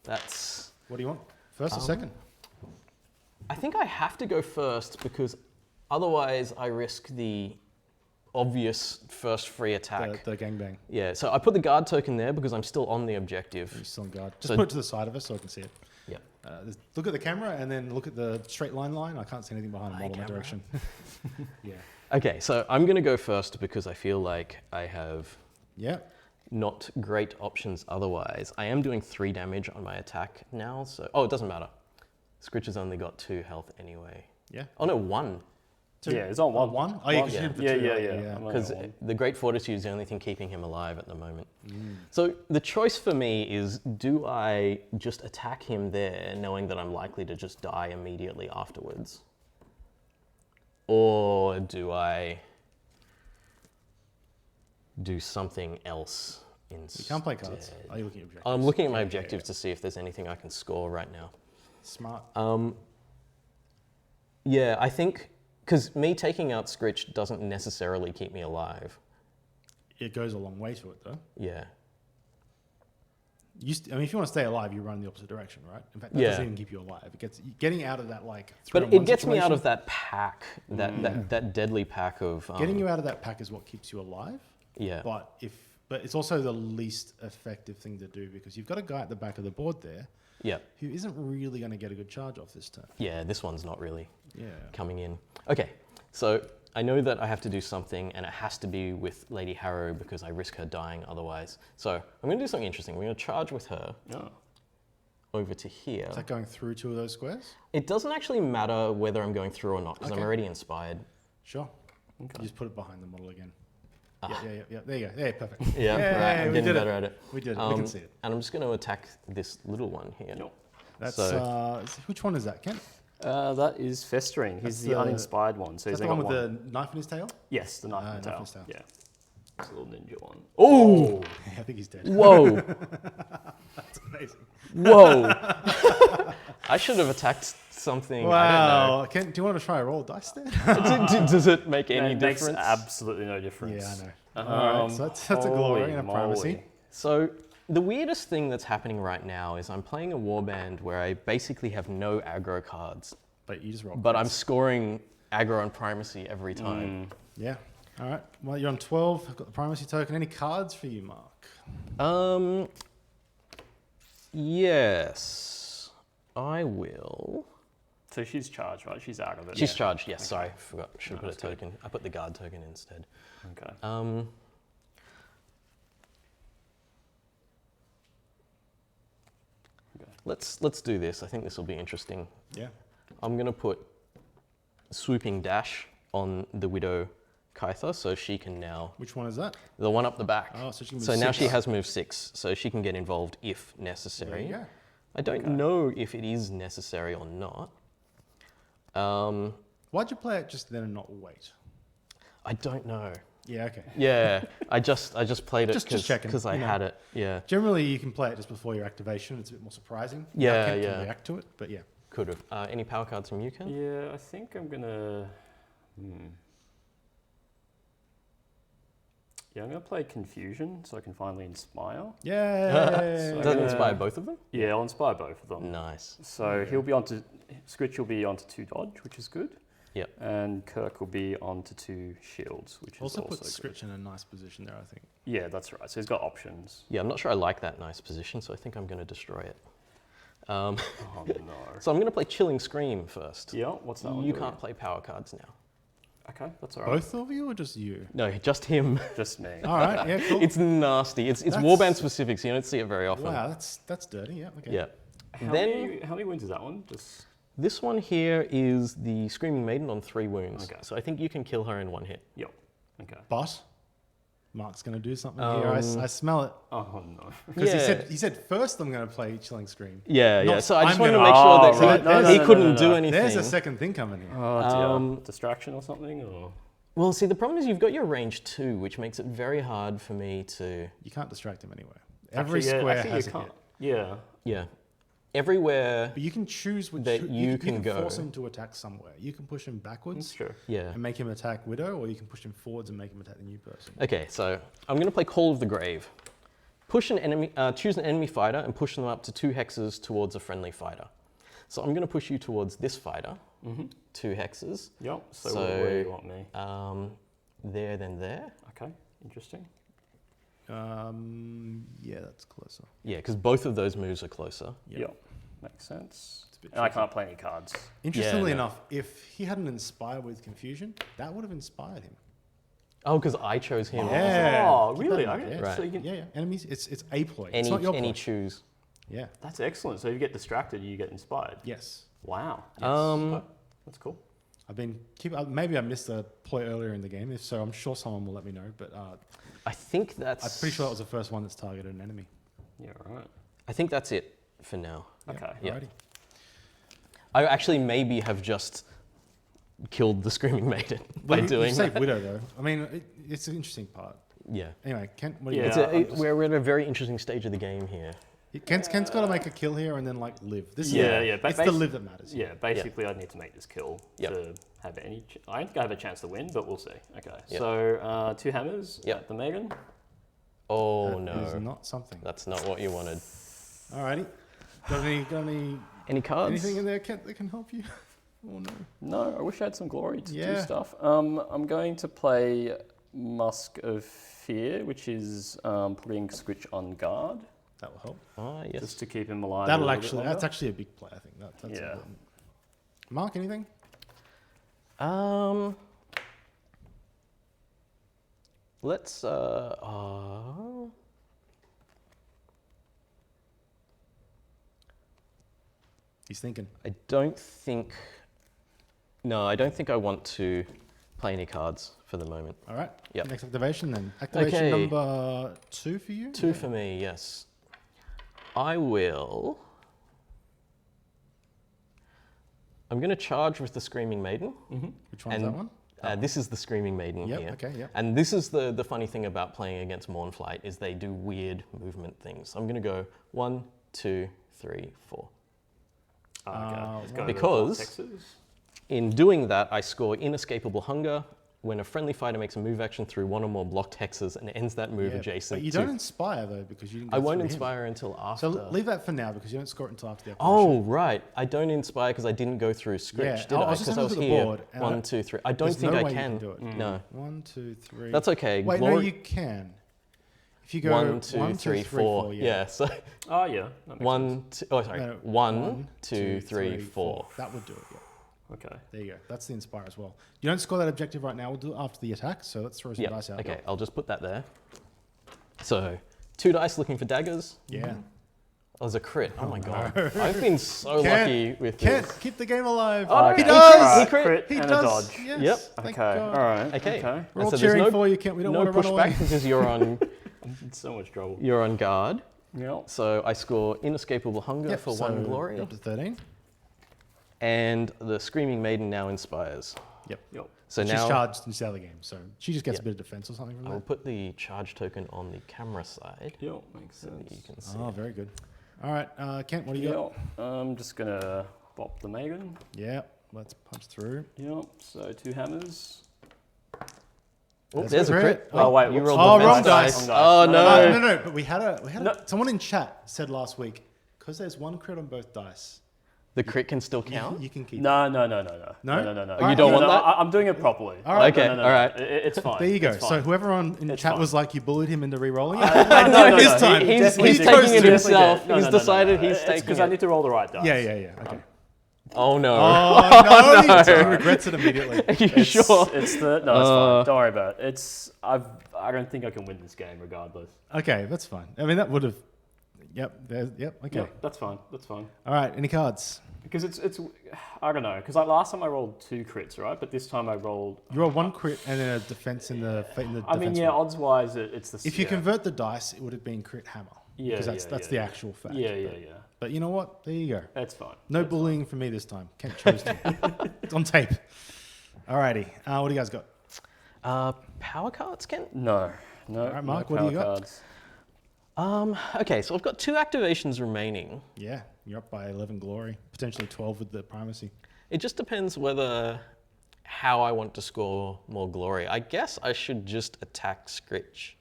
that's... What do you want? First or second? I think I have to go first because otherwise I risk the obvious first free attack. The gangbang. Yeah, so I put the guard token there because I'm still on the objective. You're still on guard. Just So- put it to the side of us so I can see it. Yeah. Look at the camera and then look at the straight line. I can't see anything behind the Hi, model in that camera. direction. Yeah. Okay, so I'm going to go first because I feel like I have Yeah. not great options otherwise. I am doing 3 damage on my attack now, so... Oh, it doesn't matter. Scritch has only got 2 health anyway. Yeah. Oh no, 1. Yeah, it's on one. One? Oh, yeah, One. 'cause you did the Yeah, 2, yeah, right? yeah. Yeah. I'm only Because on one. the Great Fortitude is the only thing keeping him alive at the moment. So the choice for me is, do I just attack him there, knowing that I'm likely to just die immediately afterwards? Or do I do something else instead? You can't play cards. Are you looking at objectives? I'm looking at my Yeah, objectives to see if there's anything I can score right now. Smart. Yeah, I think, because me taking out Scritch doesn't necessarily keep me alive. It goes a long way to it, though. Yeah. I mean, if you want to stay alive, you run in the opposite direction, right? In fact, that Yeah. doesn't even keep you alive. It gets getting out of that like. But 3-on-1 it gets me out situation. of that pack, that deadly pack of... Getting you out of that pack is what keeps you alive. Yeah. But it's also the least effective thing to do because you've got a guy at the back of the board there Yeah. who isn't really going to get a good charge off this turn. Yeah, this one's not really Yeah. coming in. Okay, so I know that I have to do something and it has to be with Lady Harrow because I risk her dying otherwise. So I'm going to do something interesting. We're going to charge with her Oh. over to here. Is that going through 2 of those squares? It doesn't actually matter whether I'm going through or not because Okay. I'm already inspired. Sure. Okay. You just put it behind the model again. Yeah. There you go. Yeah, perfect. Yeah, right, I'm we getting did better it. at it. We did it. We can see it. And I'm just going to attack this little one here. Yep. That's So- which one is that, Kent? That is Festering. That's He's the the- uninspired one. So Is he's that the only one got with one. the knife in his tail? Yes, the knife in the knife tail. in his tail. Yeah. It's a little ninja one. Oh! Yeah, I think he's dead. Whoa! That's amazing. Whoa! I should have attacked something. I Wow. Kent, do you want to try a roll of dice there? don't know. Does it make any It makes difference? absolutely no difference. Yeah, I know. All right, so that's a glory holy and a moly. primacy. So the weirdest thing that's happening right now is I'm playing a warband where I basically have no aggro cards, But you just roll. but I'm scoring aggro and primacy every time. Yeah. All right. Well, you're on 12. I've got the primacy token. Any cards for you, Mark? Yes, I will. So she's charged, right? She's out of it. She's charged, yes, sorry, forgot, should have put a token. I put the guard token instead. Okay. Let's do this, I think this will be interesting. Yeah. I'm gonna put swooping dash on the Widow Kytha, so she can now, Which one is that? the one up the back. Oh, so she can move So now 6. she has moved 6, so she can get involved if There necessary. you go. I don't know if it is necessary or not. Why'd you play it just then and not wait? I don't know. Yeah, okay. Yeah, I just played it Just checking, because I you know. had it. Yeah, Generally, you can play it just before your activation. It's a bit more surprising. Yeah, How Kent yeah. can react to it, but yeah. could have. Any power cards from you, Ken? Yeah, I think I'm gonna. Yeah, I'm gonna play Confusion so I can finally inspire. Yeah. Does it inspire both of them? Yeah, I'll inspire both of them. Nice. So he'll be onto Scritch will be onto 2 dodge, which is good. Yep. And Kirk will be onto 2 shields, which is Also also put good. Scritch in a nice position there, I think. Yeah, that's right. So he's got options. Yeah, I'm not sure I like that nice position, so I think I'm going to destroy it. Oh no. So I'm going to play Chilling Scream first. Yeah, what's that one? You doing? can't play power cards now. Okay, that's all right. Both of you or just you? No, just him. Just me. All right, yeah, cool. It's nasty. It's That's- warband specific, so you don't see it very often. Wow, that's dirty. Yeah, okay. Yeah. How Then many wounds is that one? Just this one here is the Screaming Maiden on 3 wounds. Okay. So I think you can kill her in 1 hit. yep. Okay. But Mark's going to do something here. I smell it. Oh no. Because Yeah. he said first I'm going to play Chilling Scream. Yeah, yeah. Not, So I just I'm wanted to gonna- make sure that Oh, right. No, he no, couldn't no, do no. anything. There's a second thing coming here. Oh dear. Distraction or something? Or Well, see, the problem is you've got your range 2, which makes it very hard for me to... You can't distract him anywhere. Every Actually, yeah, square actually, has you a can't. hit. Yeah. Yeah. Everywhere... But you can choose which That you can go. force him to attack somewhere. You can push him That's backwards true. Yeah. and make him attack Widow, or you can push him forwards and make him attack the new person. Okay, so I'm going to play Call of the Grave. Push an enemy, choose an enemy fighter and push them up to 2 hexes towards a friendly fighter. So I'm going to push you towards this fighter, 2 hexes. Yep. So, So, where do you want me? There, then there. Okay. Interesting. Yeah, that's closer. Yeah, because both of those moves are closer. Yep. Makes sense. It's a bit And I tricky. can't play any cards. Interestingly no. enough, if he hadn't inspired with Confusion, that would have inspired him. Oh, because I chose him. Yeah. Oh, Keep really? that in Okay. mind, Right. So you can, Yeah, yeah. Enemies, it's a play. It's not your Any play. choose. Yeah. That's excellent. So if you get distracted, you get inspired. Yes. Wow. Um, Okay. That's cool. I've been maybe I missed a play earlier in the game. If so, I'm sure someone will let me know. But I think that's... I'm pretty sure that was the first one that's targeted an enemy. Yeah. Right. I think that's it for now. Okay. Yeah. Alrighty. I actually maybe have just killed the Screaming Maiden by You doing saved that. Widow though. I mean, it's an interesting part. Yeah. Anyway, Kent, what do you Yeah. got? It's we're at a very interesting stage of the game here. Kent's got to make a kill here and then like live. This Yeah, is yeah, but It's the basi- live that matters. Yeah. Basically, I need to make this kill Yep. to have any. I think I have a chance to win, but we'll see. Okay. Yep. So 2 hammers Yep. at the Megan. Oh That is no, not something. that's not what you wanted. Alrighty. Got any Any cards? anything in there, Kent, that can help you? Oh no. No, I wish I had some glory to do Yeah. stuff. I'm going to play Musk of Fear, which is putting Scritch on guard, That will help. Ah, yes. just to keep him alive. That's longer. actually a big play. I think that's Yeah. important. Mark, anything? Let's. He's thinking. I don't think. No, I don't think I want to play any cards for the moment. All right. Yep. Next activation then. Activation Okay. number 2 for you. 2 for me, yes. I will. I'm going to charge with the Screaming Maiden. Which one's And- that one? This is the Screaming Maiden Yep. here. Okay. Yep. And this is the funny thing about playing against Mournflight is they do weird movement things. I'm going to go 1, 2, 3, 4. Okay. Let's go to the Because- Texas. In doing that, I score Inescapable Hunger, when a friendly fighter makes a move action through one or more blocked hexes and ends that move Yeah, adjacent but you to... don't inspire though because you didn't go I won't through him. inspire until after. So leave that for now because you don't score it until after the operation. Oh, right. I don't inspire because I didn't go through Scritch, Yeah, did I I? was just Because I was having a look at the here. board, and 1, 2, 3. I don't there's think no I way you can. can do it. No. 1, 2, 3. That's okay. Wait, no, you can. If you go 1, 2, 3, 4. Yeah. So Oh yeah. That makes 1, 2. Oh, sorry. No, 1, 2, 3, 4. That would do it. Yeah. Okay. There you go. That's the inspire as well. You don't score that objective right now. We'll do it after the attack. So let's throw some Yeah. dice out. Okay. I'll just put that there. So 2 dice looking for daggers. Yeah. Oh, there's a crit. Oh my god. I've been so lucky with Kent, this. keep the game alive. Oh, he no, does. he crit. He and does. a dodge. Yes. Yep. Thank Okay. God. All right. Okay. Okay. We're all So there's cheering no- for you, Kent. We don't No want to run away. pushback because you're on In so much trouble. you're on guard. Yep. So I score inescapable hunger Yep, for so 1 glory. Up to 13. And the Screaming Maiden now inspires. Yep. Yep. So She's now charged instead of the game, so she just gets Yeah. a bit of defense or something from I will that. put the charge token on the camera side Yep. Makes so that sense. you can see. Oh, very good. All right, Kent, what do you got? Yep. I'm just gonna bop the Maiden. Yeah, let's punch through. Yep. So 2 hammers. Oh, That's there's a a crit. crit. Oh, wait, you whoops. rolled Oh, the wrong best dice. Oh No, no. No, but we had a No. someone in chat said last week because there's 1 crit on both dice. The crit can still count. You can keep. No. No? No. Oh, you don't want that? I'm doing it properly. All right. Okay, No. all right. It's fine. There you go. It's So fine. whoever in It's chat fine. was like, you bullied him into re-rolling it. No, His time. He He's definitely taking did. it He definitely himself. did. No, He's no, no, decided no. he's It's taking because I it. need to roll the right dice. Yeah. Okay. Oh no. Oh no! no. He regrets it immediately. Are you sure? It's the no. It's fine. Don't worry about it. I don't think I can win this game regardless. Okay, that's fine. I mean, that would have. Yep. Okay. Yep, that's fine. That's fine. All right. Any cards? Because it's I don't know. Because like last time I rolled 2 crits, right? But this time I rolled. You roll 1 crit and then a defense in the defense. I mean, yeah. roll. Odds wise, it's the. If you yeah. convert the dice, it would have been crit hammer. Yeah, Because that's the actual fact. Yeah. But you know what? There you go. That's fine. No That's bullying from me this time. Kent chose to. It's on tape. Alrighty. What do you guys got? Power cards, Ken? fine. No. All right, Marc, no what do you power got? cards. Okay, so I've got 2 activations remaining. Yeah, you're up by 11 glory, potentially 12 with the primacy. It just depends how I want to score more glory. I guess I should just attack Scritch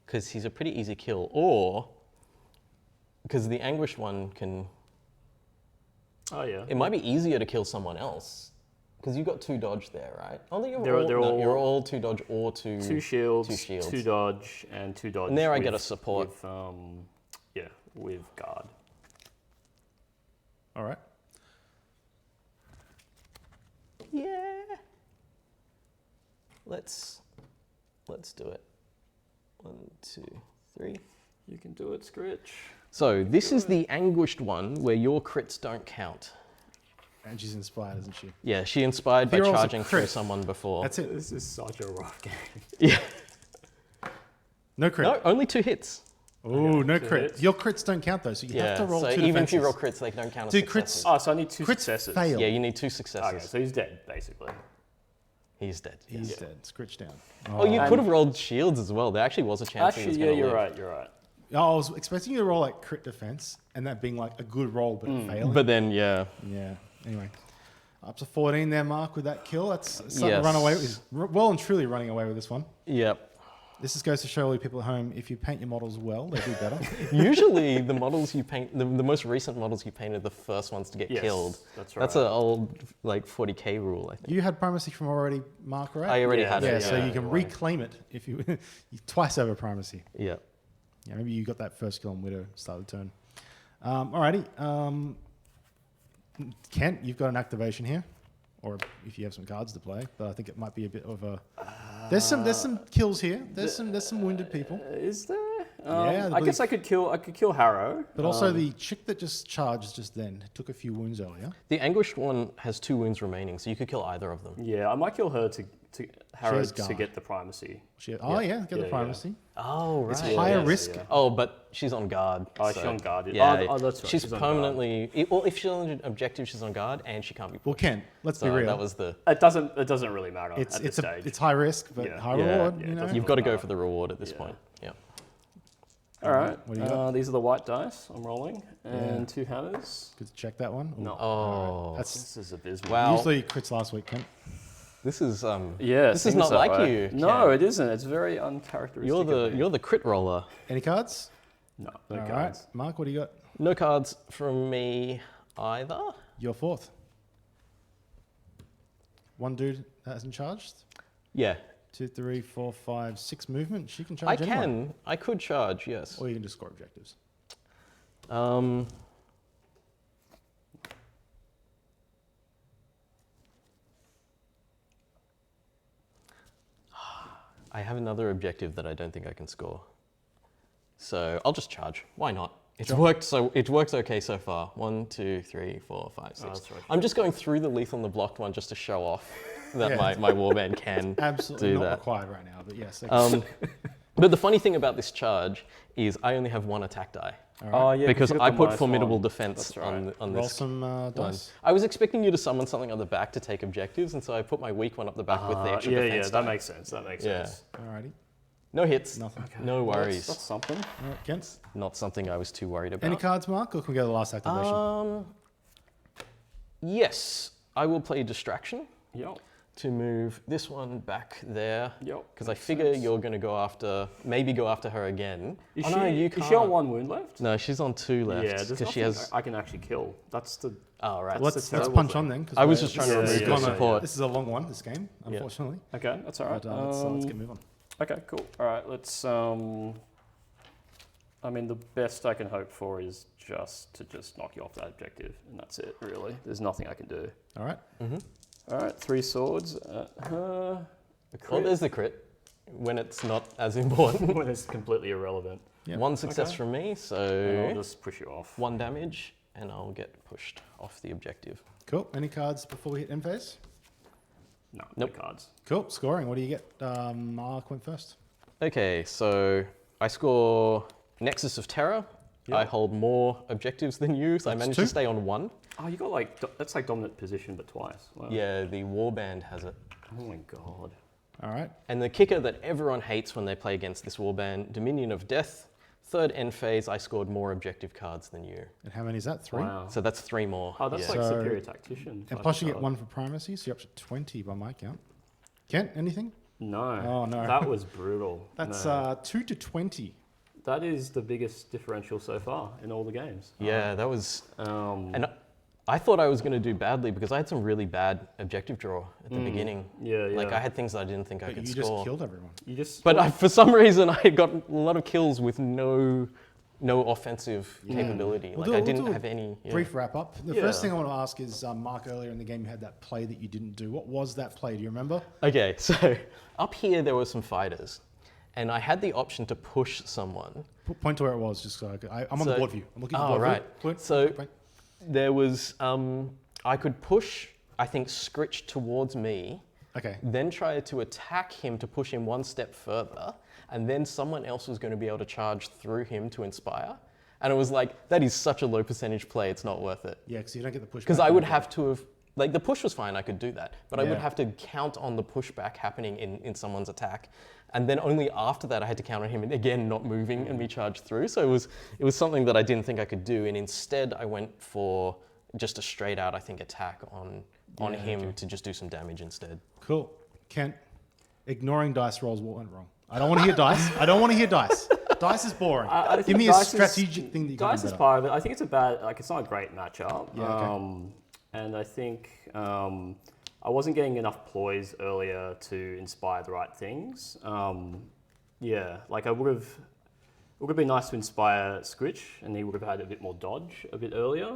because he's a pretty easy kill, or because the Anguished one can. Oh yeah. It might be easier to kill someone else because you got 2 dodge there, right? Oh, They're you're all- all 2 dodge or 2. 2 shields, 2 shields. 2 dodge, and 2 dodge. And there I get a support. With guard. All right. Yeah. Let's do it. 1, 2, 3. You can do it, Scritch. So this is the Anguished one where your crits don't count. And she's inspired, isn't she? Yeah, she inspired by He rolls a charging through crit. someone before. That's it. This is such a rough game. Yeah. No crit. No, only 2 hits. Oh, no 2 crit. hits. Your crits don't count though, so you Yeah. have to roll So 2 even if you roll defenses. crits, they don't count as Do successes. crits- Oh, so I need 2 Crits successes. fail. Yeah, you need 2 Okay, successes. so he's dead, basically. He's dead. He's yes. dead. Scritch down. Oh, you And- could have rolled shields as well. There actually was a chance he was Actually, yeah, gonna you're live. right, you're right. I was expecting you to roll like crit defense and that being like a good roll, but failing. But then, yeah. Yeah. Anyway, up to 14 there, Marc, with that kill. That's something to Yes. run away with. He's well and truly running away with this one. Yep. This just goes to show all you people at home, if you paint your models well, they do better. Usually the models you paint, the most recent models you paint are the first ones to get Yes, killed. that's right. That's an old, like, 40k rule, I think. You had primacy from already, Marc, right? I already Yeah, had yeah, it. so yeah, you can anyway. reclaim it if you twice over primacy. Yeah. Yeah, maybe you got that first kill on Widow start of the turn. Alrighty. Kent, you've got an activation here, or if you have some cards to play, but I think it might be a bit of a. There's some kills here. There's some wounded people, Is there? Yeah, I guess I could kill Harrow. but also the chick that just charged just then took a few wounds earlier. The Anguished one has 2 wounds remaining, so you could kill either of them. Yeah, I might kill her to Harrow has to guard. get the primacy. Get Yeah, the yeah. primacy. Oh, right. It's Yeah, higher yeah, risk. yeah. Oh, but she's on guard. Oh, she's on guard. Yeah, Oh, that's right, She's she's on guard. permanently. Well, if she's on an objective, she's on guard, and she can't be. Well, Kent, let's So be real. that was the. It doesn't really matter it's at this stage. it's high risk, but Yeah. high Yeah, reward. yeah, you it know. doesn't You've got to go matter. for the reward at this Yeah. point. Yeah. All right. What do you got? These are the white dice I'm rolling, and 2 hammers. Good to check that one. No. Oh. That's This is abysmal. Wow. usually crits last week, Kent. This is Yeah, This is seems not that like way. you. No, Ken. it isn't. It's very uncharacteristic. You're the crit roller. Any cards? no All right, cards. Mark, what do you got? No cards from me either. You're fourth. One dude that hasn't charged. Yeah, 2, 3, 4, 5, 6 movement. She can I charge anyone. can. I could charge. Yes. Or you can just score objectives. I have another objective that I don't think I can score. So I'll just charge. Why not? It's worked. So it works okay so far. 1, 2, 3, 4, 5, 6. that's right. I'm just going through the lethal and the blocked one just to show off that Yeah. my warband can Absolutely do not that. required right now, but yes. Okay. But the funny thing about this charge is I only have 1 attack die. All right. Oh yeah, Because you got I the put minus formidable one. defense That's right. on Roll this some one. dice. I was expecting you to summon something on the back to take objectives, and so I put my weak one up the back with the extra yeah, defense. that die. makes sense. That makes Yeah. sense. Alrighty. No hits. Nothing. No Well, worries. That's something. All right, Kent. Not something I was too worried about. Any cards, Mark, or can we go to the last activation? Yes, I will play distraction Yep. to move this one back there. Yep. Because I makes figure sense. you're going to maybe go after her again. Is Oh, she, no, you is can't. she on 1 wound left? No, she's on 2 left. Yeah, there's because she nothing has. I can actually kill. That's the. Oh, right. That's Let's terrible punch thing. on then. 'cause I was we're- just trying to this remove is your gonna- support. This is a long one, this game, unfortunately. Okay, that's all right. But let's get moving on. Okay, cool. All right, let's. I mean, the best I can hope for is just to knock you off that objective, and that's it. Really, there's nothing I can do. All right. All right, 3 swords. A Well, crit. there's the crit when it's not as important. when it's completely irrelevant. Yep. 1 success Okay. from me, And I'll so just push you off. 1 damage, and I'll get pushed off the objective. Cool. Any cards before we hit end phase? No, Nope. no cards. Cool. Scoring. What do you get? Mark went first. Okay, so I score Nexus of Terror. Yep. I hold more objectives than you, so I That's managed 2. to stay on 1. Oh, you got like that's like dominant position, but twice. Wow. Yeah, the warband has it. Oh my god. All right. And the kicker that everyone hates when they play against this warband, Dominion of Death. 3rd end phase, I scored more objective cards than you. And how many is that? 3? Wow. So that's 3 more. Oh, that's yeah. like So- superior tactician. And type plus you get card. 1 for primacy, so you're up to 20 by my count. Kent, anything? No. Oh, no. That was brutal. That's No. 2 to 20. That is the biggest differential so far in all the games. Yeah, that was. Um, And I thought I was going to do badly because I had some really bad objective draw at the beginning. yeah, yeah. Like I had things that I didn't think I But could you score. just killed everyone. You just. But for some reason, I got a lot of kills with no offensive capability. We'll Like do- I we'll didn't do a have any. Yeah. Brief wrap up. The Yeah. first thing I want to ask is, Mark, earlier in the game you had that play that you didn't do. What was that play? Do you remember? Okay, so up here there were some fighters, and I had the option to push someone. Point to where it was, just so I'm on the So- board view. I'm looking at the Oh, board right. view. Point, So- point. There was I could push, I think, Scritch towards me, Okay. then try to attack him to push him 1 step further, and then someone else was going to be able to charge through him to inspire. And it was like, that is such a low percentage play, it's not worth it. Yeah, because you don't get the push. Because I would have to have, like the push was fine, I could do that, but I would Yeah. have to count on the pushback happening in someone's attack. And then only after that I had to count on him again not moving and me charge through. So it was something that I didn't think I could do. And instead I went for just a straight out, I think, attack on Yeah, him okay. to just do some damage instead. Cool. Kent, ignoring dice rolls, what went wrong? I don't want to hear dice. I don't want to hear dice. Dice is boring. I Give think me a dice strategic thing that you can Dice do is better. part of it. I think it's a bad, like it's not a great matchup. Yeah, okay. And I think I wasn't getting enough ploys earlier to inspire the right things. Yeah, like it would have been nice to inspire Scritch, and he would have had a bit more dodge a bit earlier.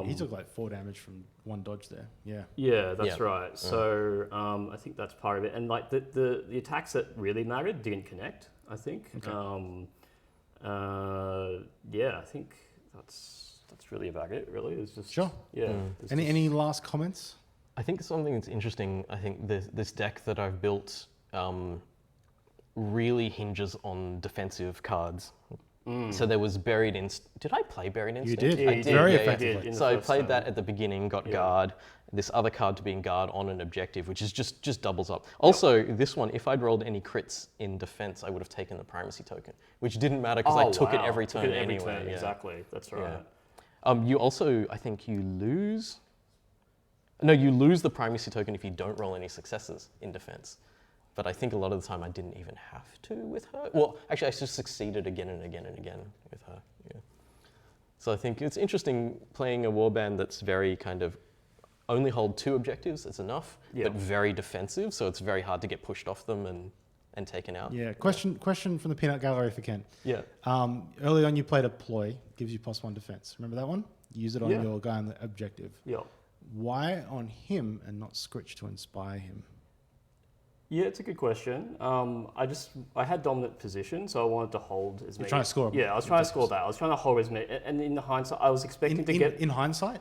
He took like 4 damage from 1 dodge there. Yeah. Yeah, that's Yeah. right. So I think that's part of it. And like the attacks that really mattered didn't connect, I think. Okay. Yeah, I think that's really about it, really. It's just Sure. Yeah. it's Any just- any last comments? I think something that's interesting, I think this deck that I've built really hinges on defensive cards. So there was Buried Instinct. Did I play Buried Instinct? did. Yeah, I you did. Very yeah, yeah. effectively. in the So I first played turn. that at the beginning, got Yeah. guard. This other card to being guard on an objective, which is just doubles up. Also, this one, if I'd rolled any crits in defense, I would have taken the primacy token, which didn't matter because I took it wow. every Took turn it every anyway. turn, yeah. Exactly. That's right. You also, I think you lose No, you lose the primacy token if you don't roll any successes in defense. But I think a lot of the time I didn't even have to with her. Well, actually, I just succeeded again and again and again with her. Yeah. So I think it's interesting playing a warband that's very kind of only hold 2 objectives, it's enough, but very defensive, so it's very hard to get pushed off them and taken out. Yeah, question from the peanut gallery if you can. Yeah. Early on you played a ploy, gives you +1 defense. Remember that one? You use it on your guy on the objective. Yeah. Why on him and not Scritch to inspire him? Yeah, it's a good question. I had dominant position, so I wanted to hold as many. You're trying to score. Yeah, I was trying to score that. I was trying to hold as many, and in hindsight, I was expecting to get. In hindsight.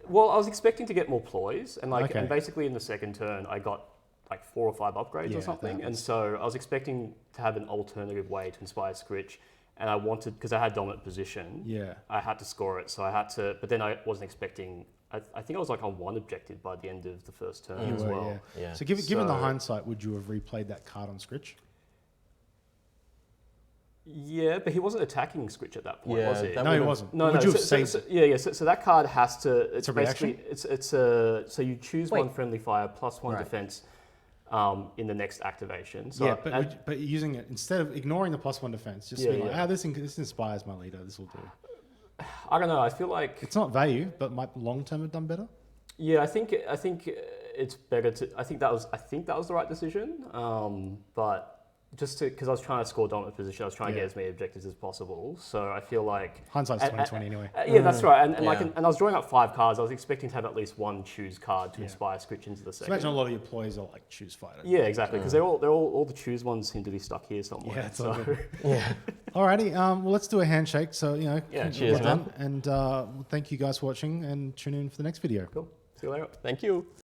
Well, I was expecting to get more ploys, and and basically in the second turn, I got like 4 or 5 upgrades or something, and so I was expecting to have an alternative way to inspire Scritch, and I wanted, because I had dominant position. Yeah. I had to score it, so I had to, but then I wasn't expecting. I think I was like on 1 objective by the end of the first turn as well. Yeah. So given the hindsight, would you have replayed that card on Scritch? Yeah, but he wasn't attacking Scritch at that point, was he? No, he wasn't. No, would you have saved So that card has to. It's a reaction? so you choose 1 friendly fire plus 1 defense in the next activation. So yeah, but using it instead of ignoring the +1 defense, just being like, this inspires my leader. This will do. I don't know. I feel like it's not value, but might long term have done better. Yeah, I think it's better to. I think that was the right decision. But just because I was trying to score dominant position, I was trying to get as many objectives as possible. So I feel like hindsight's 20/20 anyway. Yeah, that's right. And I was drawing up 5 cards. I was expecting to have at least 1 choose card to inspire Scritch into the second. So imagine a lot of your ploys are like choose fighter. Yeah, exactly. Because they're all the choose ones seem to be stuck here somewhere. Yeah, it's all good. Alrighty. Well, let's do a handshake. So cheers, man. And thank you guys for watching, and tune in for the next video. Cool. See you later. Thank you.